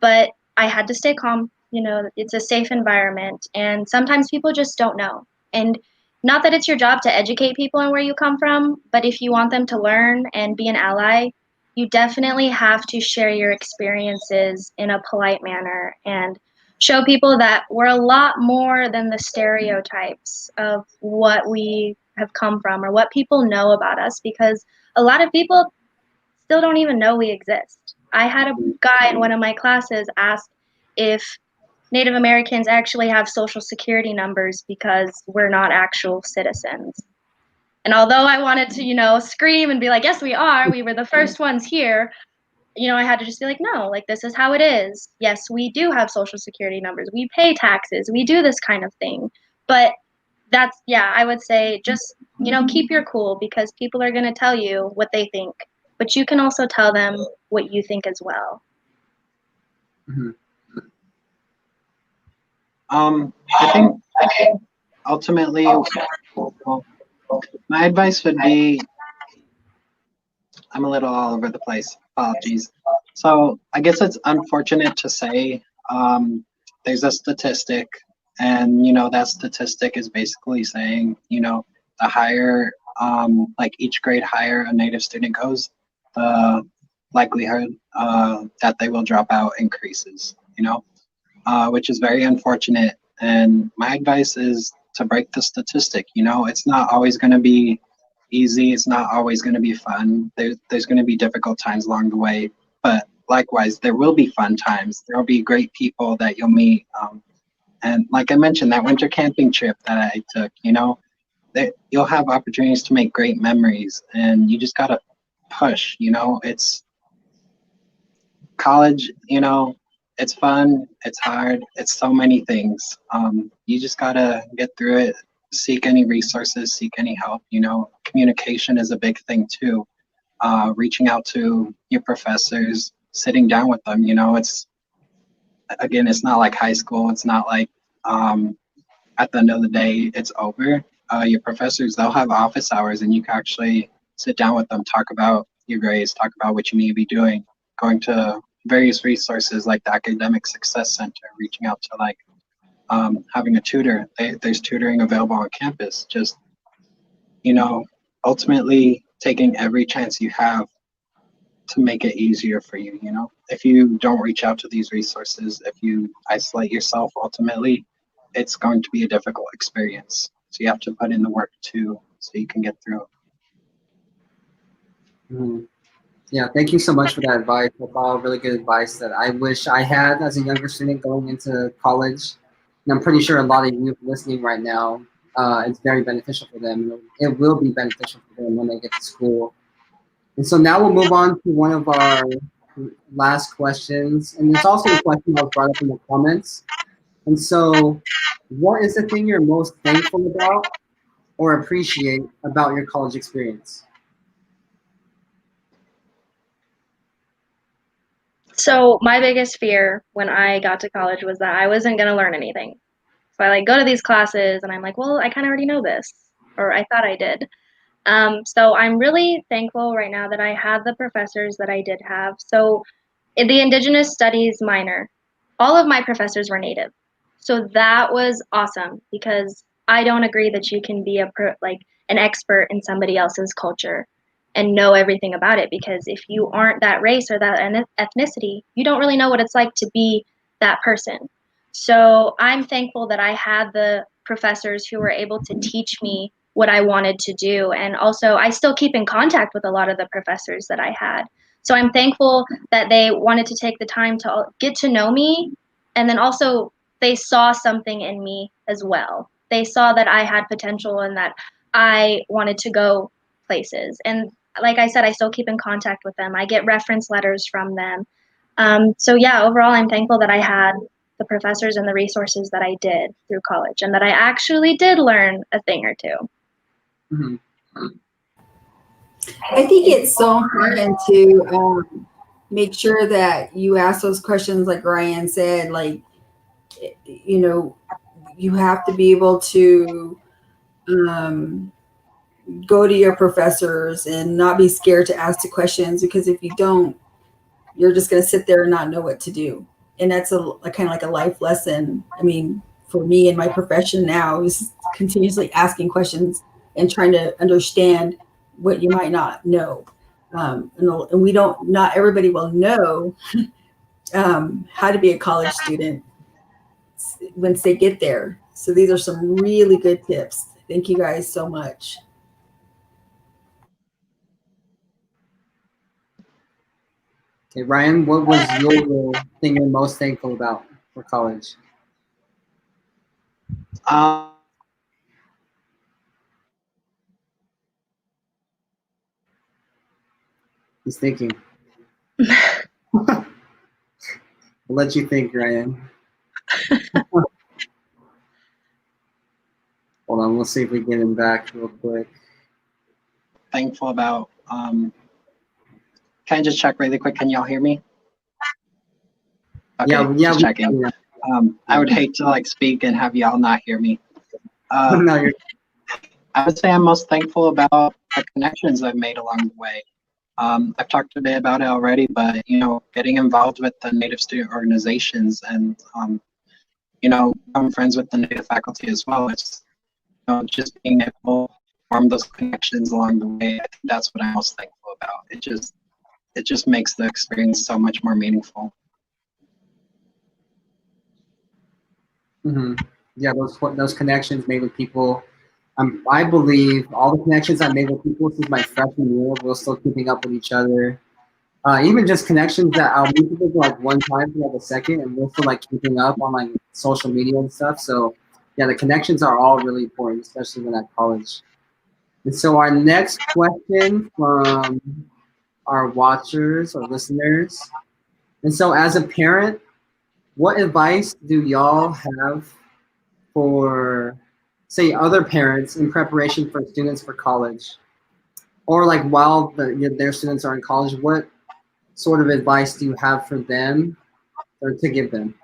But I had to stay calm. It's a safe environment, and sometimes people just don't know. And not that it's your job to educate people on where you come from, but if you want them to learn and be an ally, you definitely have to share your experiences in a polite manner and show people that we're a lot more than the stereotypes of what we have come from or what people know about us, because a lot of people still don't even know we exist. I had a guy in one of my classes ask if Native Americans actually have social security numbers because we're not actual citizens. And although I wanted to, scream and be like, yes, we are, we were the first ones here, I had to just be like, no, like, this is how it is. Yes, we do have social security numbers. We pay taxes. We do this kind of thing. But I would say just, keep your cool, because people are going to tell you what they think. But you can also tell them what you think as well. Mhm. I think ultimately, well, my advice would be, I'm a little all over the place. Apologies. So I guess it's unfortunate to say there's a statistic, and that statistic is basically saying the higher, like each grade higher a Native student goes, the likelihood that they will drop out increases. Which is very unfortunate. And my advice is to break the statistic. It's not always going to be easy. It's not always going to be fun. There's going to be difficult times along the way. But likewise, there will be fun times. There will be great people that you'll meet. And like I mentioned, that winter camping trip that I took, you'll have opportunities to make great memories. And you just got to push. It's college, it's fun, it's hard, it's so many things. You just gotta get through it, seek any resources, seek any help. Communication is a big thing too. Reaching out to your professors, sitting down with them, it's not like high school. It's not like at the end of the day, it's over. Your professors, they'll have office hours and you can actually sit down with them, talk about your grades, talk about what you need to be doing, going to various resources like the Academic Success Center, reaching out to having a tutor. There's tutoring available on campus. Just, ultimately taking every chance you have to make it easier for you. If you don't reach out to these resources, if you isolate yourself, ultimately, it's going to be a difficult experience. So you have to put in the work too, so you can get through it. Mhm. Yeah, thank you so much for that advice. That's all really good advice that I wish I had as a younger student going into college. And I'm pretty sure a lot of you listening right now, it's very beneficial for them. It will be beneficial for them when they get to school. And so now we'll move on to one of our last questions. And it's also a question that was brought up in the comments. And so, what is the thing you're most thankful about or appreciate about your college experience? So my biggest fear when I got to college was that I wasn't going to learn anything. So I go to these classes and I'm like, well, I kind of already know this, or I thought I did. So I'm really thankful right now that I have the professors that I did have. So in the Indigenous Studies minor, all of my professors were Native. So that was awesome, because I don't agree that you can be an expert in somebody else's culture and know everything about it, because if you aren't that race or that ethnicity, you don't really know what it's like to be that person. So I'm thankful that I had the professors who were able to teach me what I wanted to do. And also, I still keep in contact with a lot of the professors that I had. So I'm thankful that they wanted to take the time to get to know me. And then also, they saw something in me as well. They saw that I had potential and that I wanted to go places. And like I said, I still keep in contact with them. I get reference letters from them. So yeah, overall, I'm thankful that I had the professors and the resources that I did through college, and that I actually did learn a thing or two. Mm-hmm. I think it's so important to make sure that you ask those questions, like Ryan said, you have to be able to go to your professors and not be scared to ask the questions, because if you don't, you're just going to sit there and not know what to do. And that's a kind of like a life lesson. I mean, for me in my profession now, is continuously asking questions and trying to understand what you might not know. And we don't, not everybody will know how to be a college student once they get there. So these are some really good tips. Thank you guys so much. Okay, Ryan, what was your thing you're most thankful about for college? Um, He's thinking. I'll let you think, Ryan. Hold on, we'll see if we get him back real quick. Thankful about. Can I just check really quick? Can y'all hear me? Okay, Yeah, just checking. I would hate to like speak and have y'all not hear me. No, you're I would say I'm most thankful about the connections I've made along the way. I've talked a bit about it already, but you know, getting involved with the Native student organizations and you know, I'm friends with the Native faculty as well. It's just being able to form those connections along the way. I think that's what I'm most thankful about. It just makes the experience so much more meaningful. Mm-hmm. Yeah, those connections made with people. I believe all the connections I made with people since my freshman year, we're still keeping up with each other. Even just connections that I'll meet people for like one time for like a second, and we're still like keeping up on like social media and stuff. So yeah, the connections are all really important, especially when at college. And so our next question from our watchers or listeners. And so as a parent, what advice do y'all have for, say, other parents in preparation for students for college? Or like while their students are in college, what sort of advice do you have for them or to give them?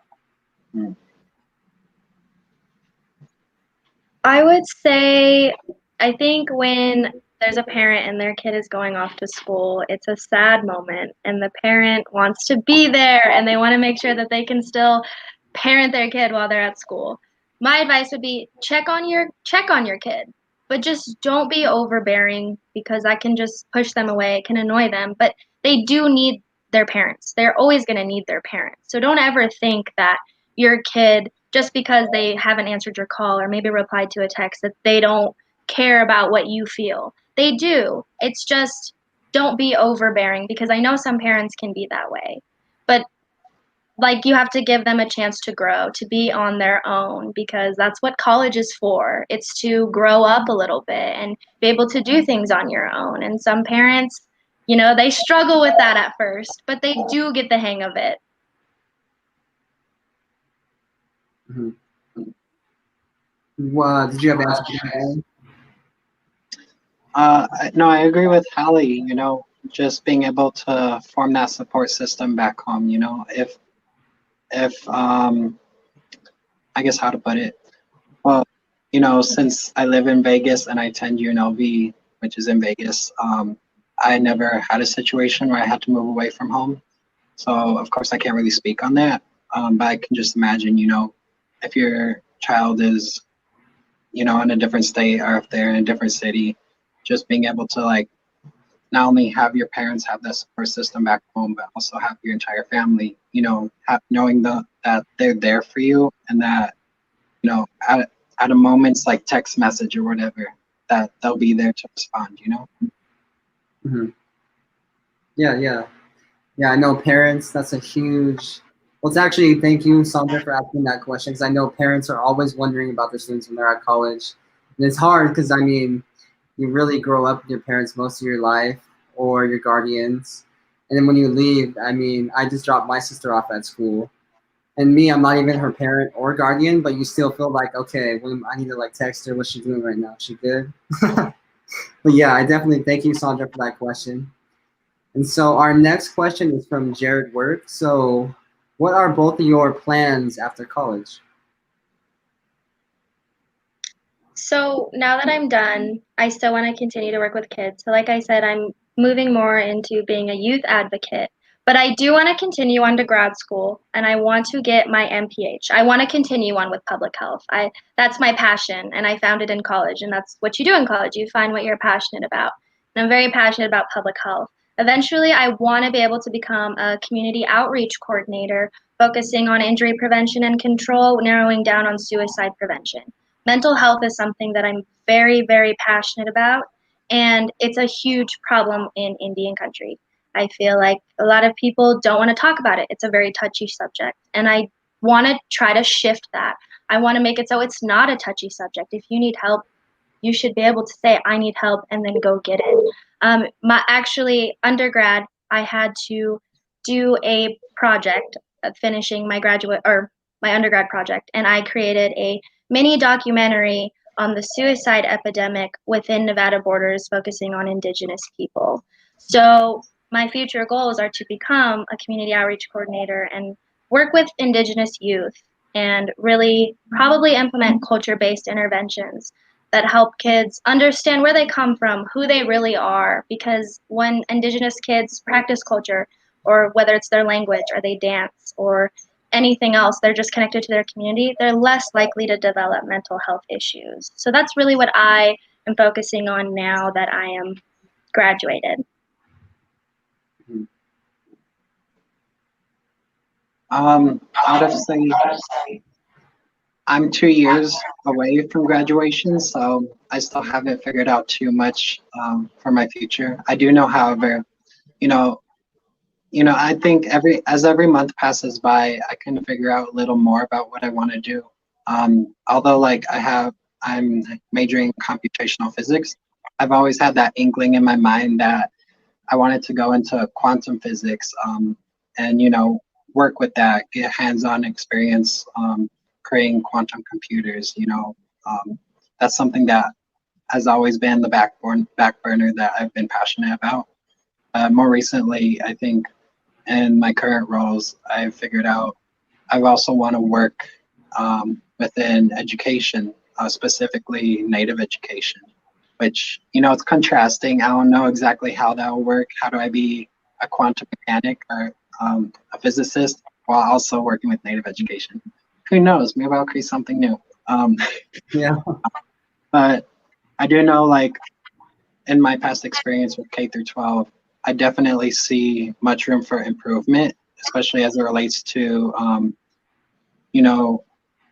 I would say, I think when there's a parent and their kid is going off to school, it's a sad moment, and the parent wants to be there and they want to make sure that they can still parent their kid while they're at school. My advice would be check on your kid, but just don't be overbearing because that can just push them away. It can annoy them, but they do need their parents. They're always going to need their parents. So don't ever think that your kid, just because they haven't answered your call or maybe replied to a text, that they don't care about what you feel. They do. It's just don't be overbearing, because I know some parents can be that way. But like, you have to give them a chance to grow, to be on their own, because that's what college is for. It's to grow up a little bit and be able to do things on your own. And some parents, they struggle with that at first, but they do get the hang of it. Mm-hmm. Did you have an answer for that? No, I agree with Hallie. You know, just being able to form that support system back home. You know, if I guess how to put it. Well, you know, since I live in Vegas and I attend UNLV, which is in Vegas, I never had a situation where I had to move away from home. So of course I can't really speak on that. But I can just imagine, you know, if your child is, you know, in a different state or if they're in a different city, just being able to like not only have your parents have that support system back home, but also have your entire family, you know, knowing that they're there for you, and that, you know, at a moment's like text message or whatever, that they'll be there to respond, you know? Mm-hmm. Yeah. I know parents. That's a huge. Well, it's actually thank you, Sandra, for asking that question, because I know parents are always wondering about their students when they're at college, and it's hard because I mean, you really grow up with your parents most of your life or your guardians, and then when you leave, I mean, I just dropped my sister off at school, and me, I'm not even her parent or guardian, but you still feel like, okay, well, I need to like text her. What's she doing right now? Is she good? But yeah, I definitely thank you, Sandra, for that question. And so our next question is from Jared Work. So what are both of your plans after college? So now that I'm done, I still want to continue to work with kids. So like I said, I'm moving more into being a youth advocate. But I do want to continue on to grad school, and I want to get my MPH. I want to continue on with public health. That's my passion, and I found it in college, and that's what you do in college. You find what you're passionate about. And I'm very passionate about public health. Eventually, I want to be able to become a community outreach coordinator, focusing on injury prevention and control, narrowing down on suicide prevention. Mental health is something that I'm very, very passionate about, and it's a huge problem in Indian country. I feel like a lot of people don't want to talk about it. It's a very touchy subject. And I want to try to shift that. I want to make it so it's not a touchy subject. If you need help, you should be able to say, I need help, and then go get it. Actually, undergrad, I had to do a project finishing my my undergrad project, and I created a mini documentary on the suicide epidemic within Nevada borders, focusing on Indigenous people. So my future goals are to become a community outreach coordinator and work with Indigenous youth and really probably implement culture-based interventions that help kids understand where they come from, who they really are. Because when Indigenous kids practice culture, or whether it's their language or they dance or anything else, they're just connected to their community, they're less likely to develop mental health issues. So that's really what I am focusing on now that I am graduated. Out of say, I'm 2 years away from graduation, so I still haven't figured out too much for my future. I do know, however, you know, I think every month passes by, I can figure out a little more about what I want to do. Although like I'm majoring in computational physics, I've always had that inkling in my mind that I wanted to go into quantum physics, and work with that, get hands-on experience creating quantum computers. That's something that has always been the back burner that I've been passionate about. More recently, I think in my current roles, I've figured out I also want to work within education, specifically Native education, which, it's contrasting. I don't know exactly how that will work. How do I be a quantum mechanic or a physicist while also working with Native education? Who knows? Maybe I'll create something new. Yeah. But I do know, like, in my past experience with K through 12, I definitely see much room for improvement, especially as it relates to,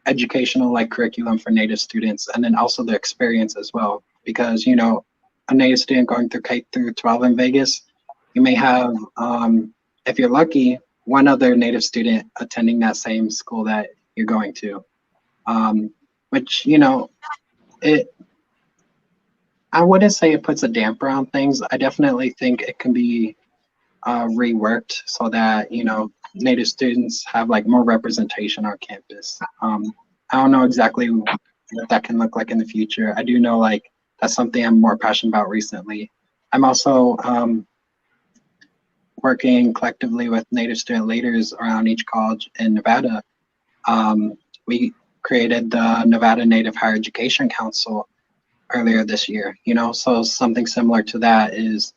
educational like curriculum for Native students, and then also the experience as well. Because, a Native student going through K through 12 in Vegas, you may have, if you're lucky, one other Native student attending that same school that you're going to, which, I wouldn't say it puts a damper on things. I definitely think it can be reworked so that, Native students have like more representation on campus. I don't know exactly what that can look like in the future. I do know like that's something I'm more passionate about recently. I'm also working collectively with Native student leaders around each college in Nevada. We created the Nevada Native Higher Education Council earlier this year, so something similar to that is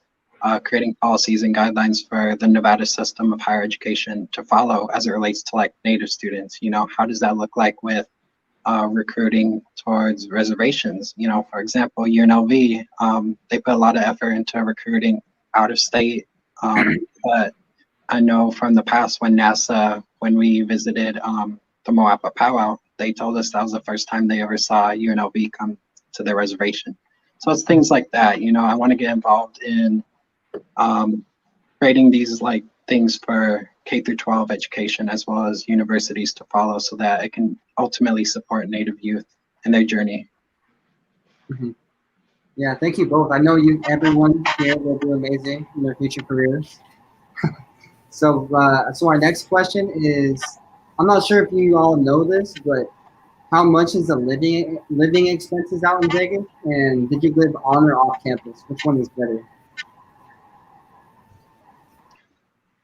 creating policies and guidelines for the Nevada system of higher education to follow as it relates to like Native students. How does that look like with recruiting towards reservations? For example, UNLV, they put a lot of effort into recruiting out of state, but I know from the past when we visited the Moapa powwow, they told us that was the first time they ever saw UNLV come to their reservation. So it's things like that. I want to get involved in creating these like things for K through 12 education as well as universities to follow, so that it can ultimately support Native youth in their journey. Mm-hmm. Yeah, thank you both. I know everyone here will do amazing in their future careers. So our next question is, I'm not sure if you all know this, but how much is the living expenses out in Vegas? And did you live on or off campus? Which one is better?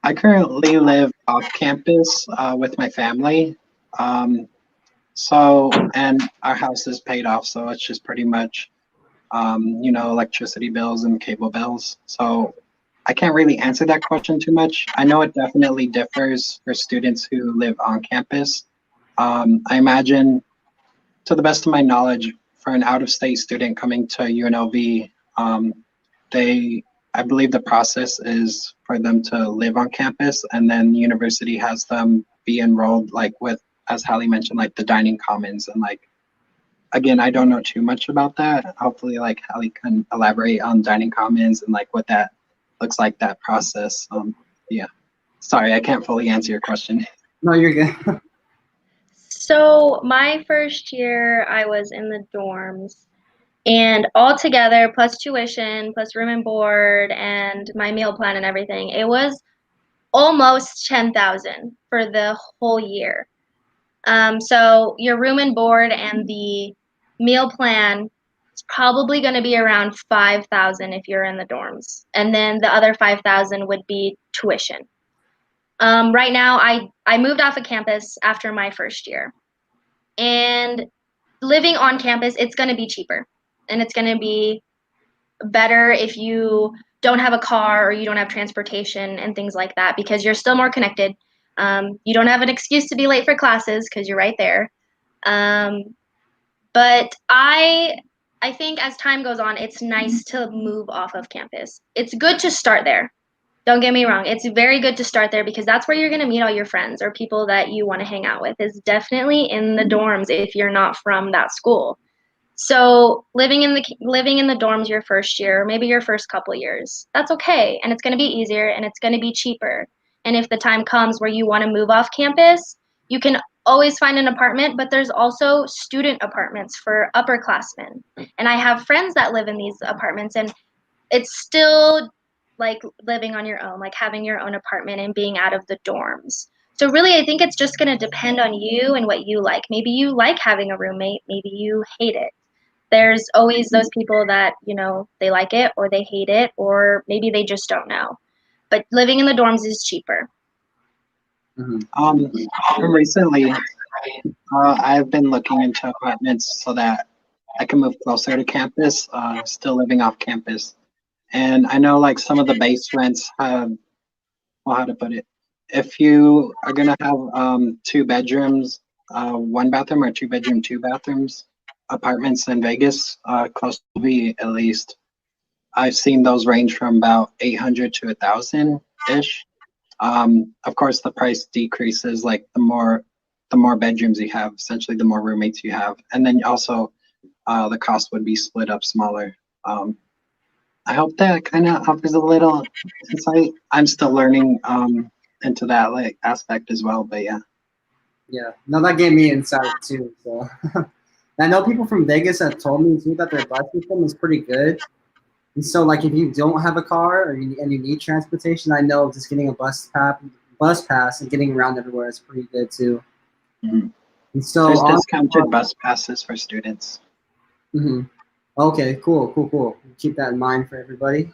I currently live off campus with my family. And our house is paid off, so it's just pretty much, electricity bills and cable bills. So I can't really answer that question too much. I know it definitely differs for students who live on campus. I imagine, to the best of my knowledge, for an out-of-state student coming to UNLV, I believe the process is for them to live on campus, and then the university has them be enrolled, like with, as Hallie mentioned, like the dining commons, and like, again, I don't know too much about that. Hopefully, like Hallie can elaborate on dining commons and like what that looks like, that process. Yeah, sorry, I can't fully answer your question. No, you're good. So my first year, I was in the dorms, and all together, plus tuition, plus room and board, and my meal plan and everything, it was almost 10,000 for the whole year. So your room and board and the meal plan is probably going to be around 5,000 if you're in the dorms, and then the other 5,000 would be tuition. Right now, I moved off of campus after my first year, and living on campus, it's going to be cheaper, and it's going to be better if you don't have a car or you don't have transportation and things like that, because you're still more connected. You don't have an excuse to be late for classes because you're right there. But I think as time goes on, it's nice to move off of campus. It's good to start there. Don't get me wrong. It's very good to start there because that's where you're going to meet all your friends or people that you want to hang out with, is definitely in the dorms if you're not from that school. So living in the dorms your first year, maybe your first couple years, that's okay, and it's going to be easier and it's going to be cheaper. And if the time comes where you want to move off campus, you can always find an apartment, but there's also student apartments for upperclassmen. And I have friends that live in these apartments, and it's still like living on your own, like having your own apartment and being out of the dorms. So really, I think it's just going to depend on you and what you like. Maybe you like having a roommate, maybe you hate it. There's always those people that, they like it or they hate it, or maybe they just don't know. But living in the dorms is cheaper. Recently, I've been looking into apartments so that I can move closer to campus, still living off campus. And I know like some of the base rents have, well, how to put it, if you are gonna have 2 bedrooms, 1 bathroom, or 2 bedroom, 2 bathrooms, apartments in Vegas, close to be at least, I've seen those range from about 800 to 1,000-ish. Of course, the price decreases like the more bedrooms you have, essentially the more roommates you have, and then also the cost would be split up smaller. I hope that kind of offers a little insight. I'm still learning into that like aspect as well, but yeah. Yeah, no, that gave me insight too. So I know people from Vegas have told me too that their bus system is pretty good. And so, like, if you don't have a car and you need transportation, I know just getting a bus pass and getting around everywhere is pretty good too. Mm-hmm. And so, there's discounted bus passes for students. Mm-hmm. Okay, cool. Keep that in mind for everybody.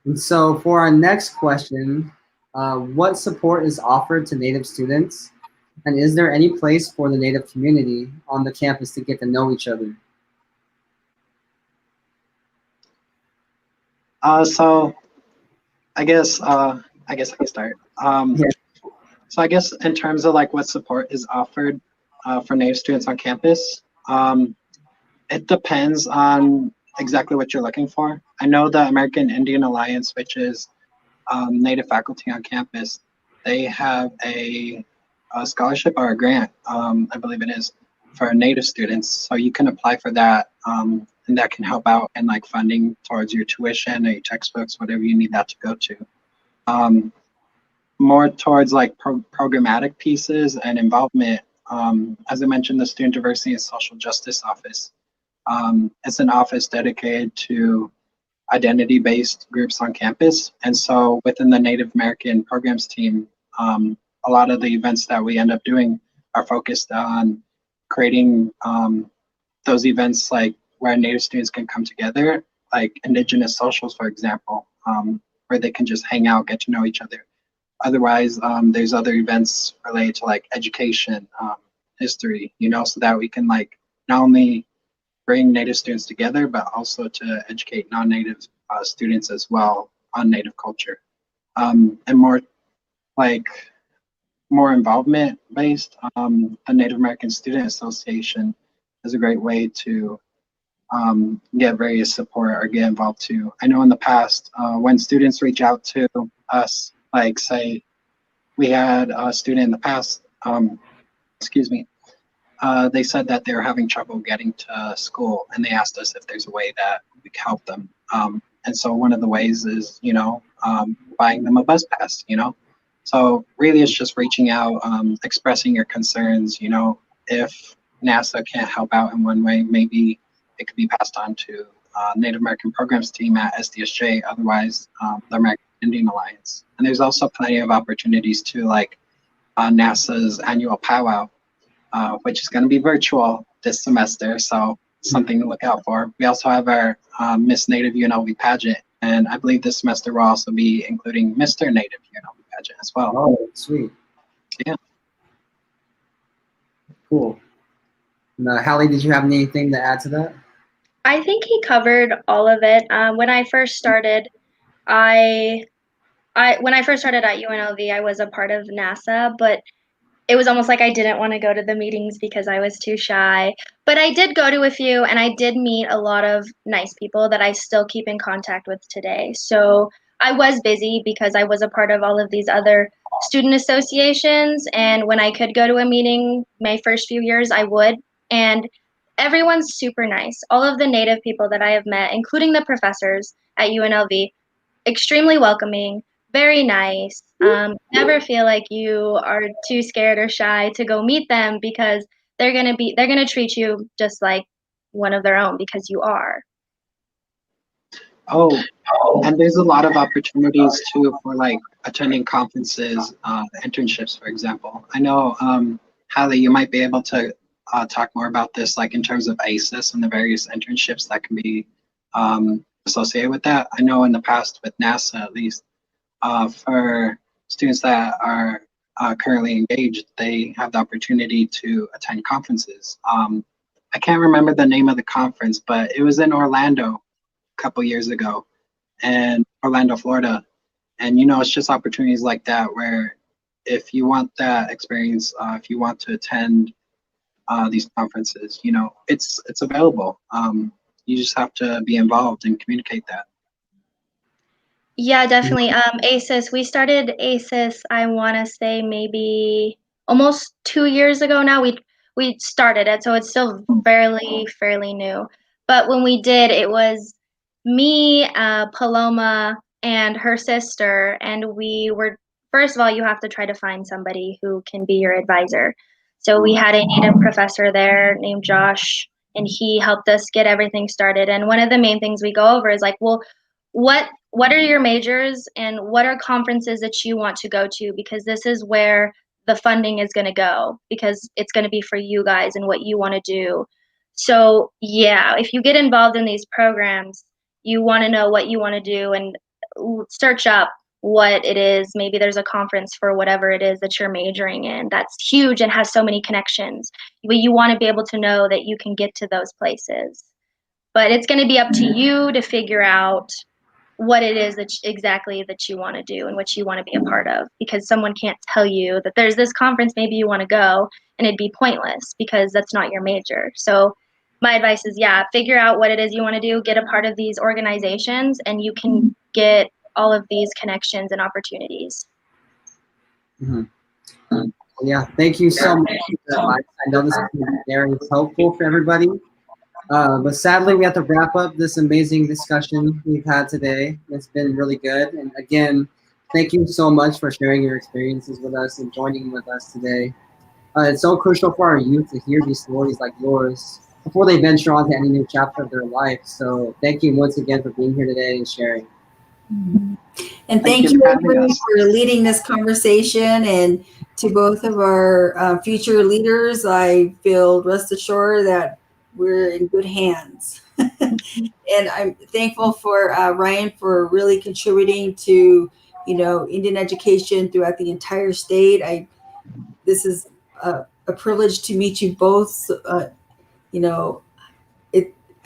And so, for our next question, what support is offered to Native students, and is there any place for the Native community on the campus to get to know each other? So I guess I can start. Yeah. So I guess in terms of like what support is offered for Native students on campus, it depends on exactly what you're looking for. I know the American Indian Alliance, which is Native faculty on campus, they have a scholarship or a grant, I believe it is, for Native students. So you can apply for that, and that can help out in like funding towards your tuition or your textbooks, whatever you need that to go to. More towards like programmatic pieces and involvement. As I mentioned, the Student Diversity and Social Justice Office. It's an office dedicated to identity-based groups on campus. And so within the Native American programs team, a lot of the events that we end up doing are focused on creating those events like where Native students can come together, like Indigenous socials, for example, where they can just hang out, get to know each other. Otherwise, there's other events related to like education, history, so that we can like not only bring Native students together, but also to educate non-Native students as well on Native culture, and more like more involvement based. The Native American Student Association is a great way to get various support or get involved too. I know in the past, when students reach out to us, like say we had a student in the past, excuse me, they said that they were having trouble getting to school, and they asked us if there's a way that we could help them. And so one of the ways is, buying them a bus pass, So really it's just reaching out, expressing your concerns, if NASA can't help out in one way, maybe it could be passed on to Native American Programs team at SDSJ, otherwise the American Indian Alliance. And there's also plenty of opportunities to like NASA's annual powwow, which is going to be virtual this semester, so something to look out for. We also have our Miss Native UNLV pageant, and I believe this semester we'll also be including Mr. Native UNLV pageant as well. Oh, sweet. Yeah. Cool. And, Hallie, did you have anything to add to that? I think he covered all of it. When I first started, when I first started at UNLV, I was a part of NASA, but it was almost like I didn't want to go to the meetings because I was too shy. But I did go to a few, and I did meet a lot of nice people that I still keep in contact with today. So I was busy because I was a part of all of these other student associations, and when I could go to a meeting my first few years, I would. And everyone's super nice. All of the Native people that I have met, including the professors at UNLV, extremely welcoming, very nice. Never feel like you are too scared or shy to go meet them because they're gonna treat you just like one of their own because you are. Oh, and there's a lot of opportunities too for like attending conferences, internships, for example. I know, Hallie, you might be able to talk more about this, like in terms of ACES and the various internships that can be associated with that. I know in the past with NASA, at least, for students that are currently engaged, they have the opportunity to attend conferences. I can't remember the name of the conference, but it was in Orlando a couple years ago, and Orlando, Florida. And it's just opportunities like that where if you want that experience, if you want to attend these conferences, it's available. You just have to be involved and communicate that. Yeah, definitely. ACES, we started ACES, I want to say maybe almost 2 years ago now. We started it, so it's still fairly new. But when we did, it was me, Paloma, and her sister, and we were, first of all, you have to try to find somebody who can be your advisor. So we had a Native professor there named Josh, and he helped us get everything started. And one of the main things we go over is like, well, what are your majors and what are conferences that you want to go to, because this is where the funding is going to go, because it's going to be for you guys and what you want to do. So yeah, if you get involved in these programs, you want to know what you want to do and search up what it is. Maybe there's a conference for whatever it is that you're majoring in that's huge and has so many connections, but you want to be able to know that you can get to those places. But it's going to be up to you to figure out what it is exactly that you want to do and what you want to be a part of, because someone can't tell you that there's this conference maybe you want to go, and it'd be pointless because that's not your major. So my advice is, yeah, figure out what it is you want to do, get a part of these organizations, and you can get all of these connections and opportunities. Mm-hmm. Yeah, thank you so much for that advice. I know this is very helpful for everybody. But sadly, we have to wrap up this amazing discussion we've had today. It's been really good. And again, thank you so much for sharing your experiences with us and joining with us today. It's so crucial for our youth to hear these stories like yours before they venture on to any new chapter of their life. So thank you once again for being here today and sharing. And thank you everybody for leading this conversation, and to both of our future leaders. I feel rest assured that we're in good hands. And I'm thankful for Ryan for really contributing to, Indian education throughout the entire state. This is a privilege to meet you both. I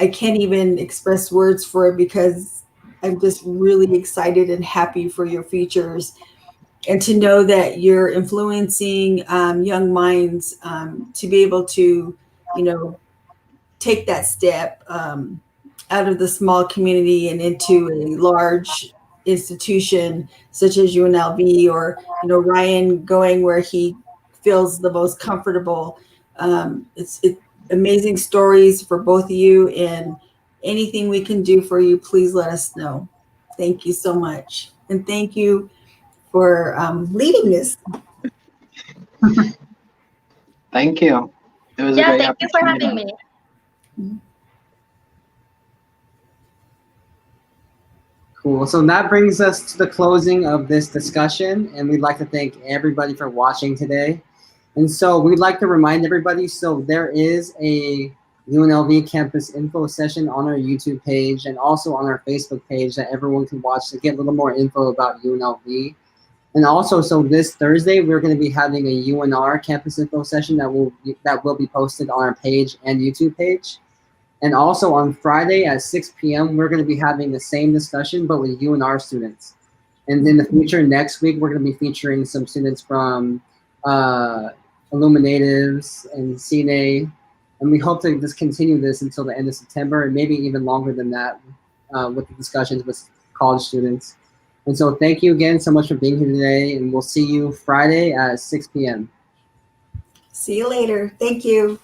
can't even express words for it, because I'm just really excited and happy for your futures, and to know that you're influencing young minds to be able to, take that step out of the small community and into a large institution such as UNLV, or Ryan going where he feels the most comfortable. It's amazing stories for both of you, and anything we can do for you, please let us know. Thank you so much, and thank you for leading this. Thank you. It was a Yeah, great thank you for opportunity. having me. Cool. So that brings us to the closing of this discussion, and we'd like to thank everybody for watching today. And so we'd like to remind everybody, so there is a UNLV campus info session on our YouTube page and also on our Facebook page that everyone can watch to get a little more info about UNLV. And also, so this Thursday, we're going to be having a UNR campus info session that will be posted on our page and YouTube page. And also on Friday at 6 p.m., we're going to be having the same discussion, but with UNR students. And in the future, next week, we're going to be featuring some students from Illuminatives and CNA. And we hope to just continue this until the end of September, and maybe even longer than that with the discussions with college students. And so thank you again so much for being here today, and we'll see you Friday at 6 p.m. See you later. Thank you.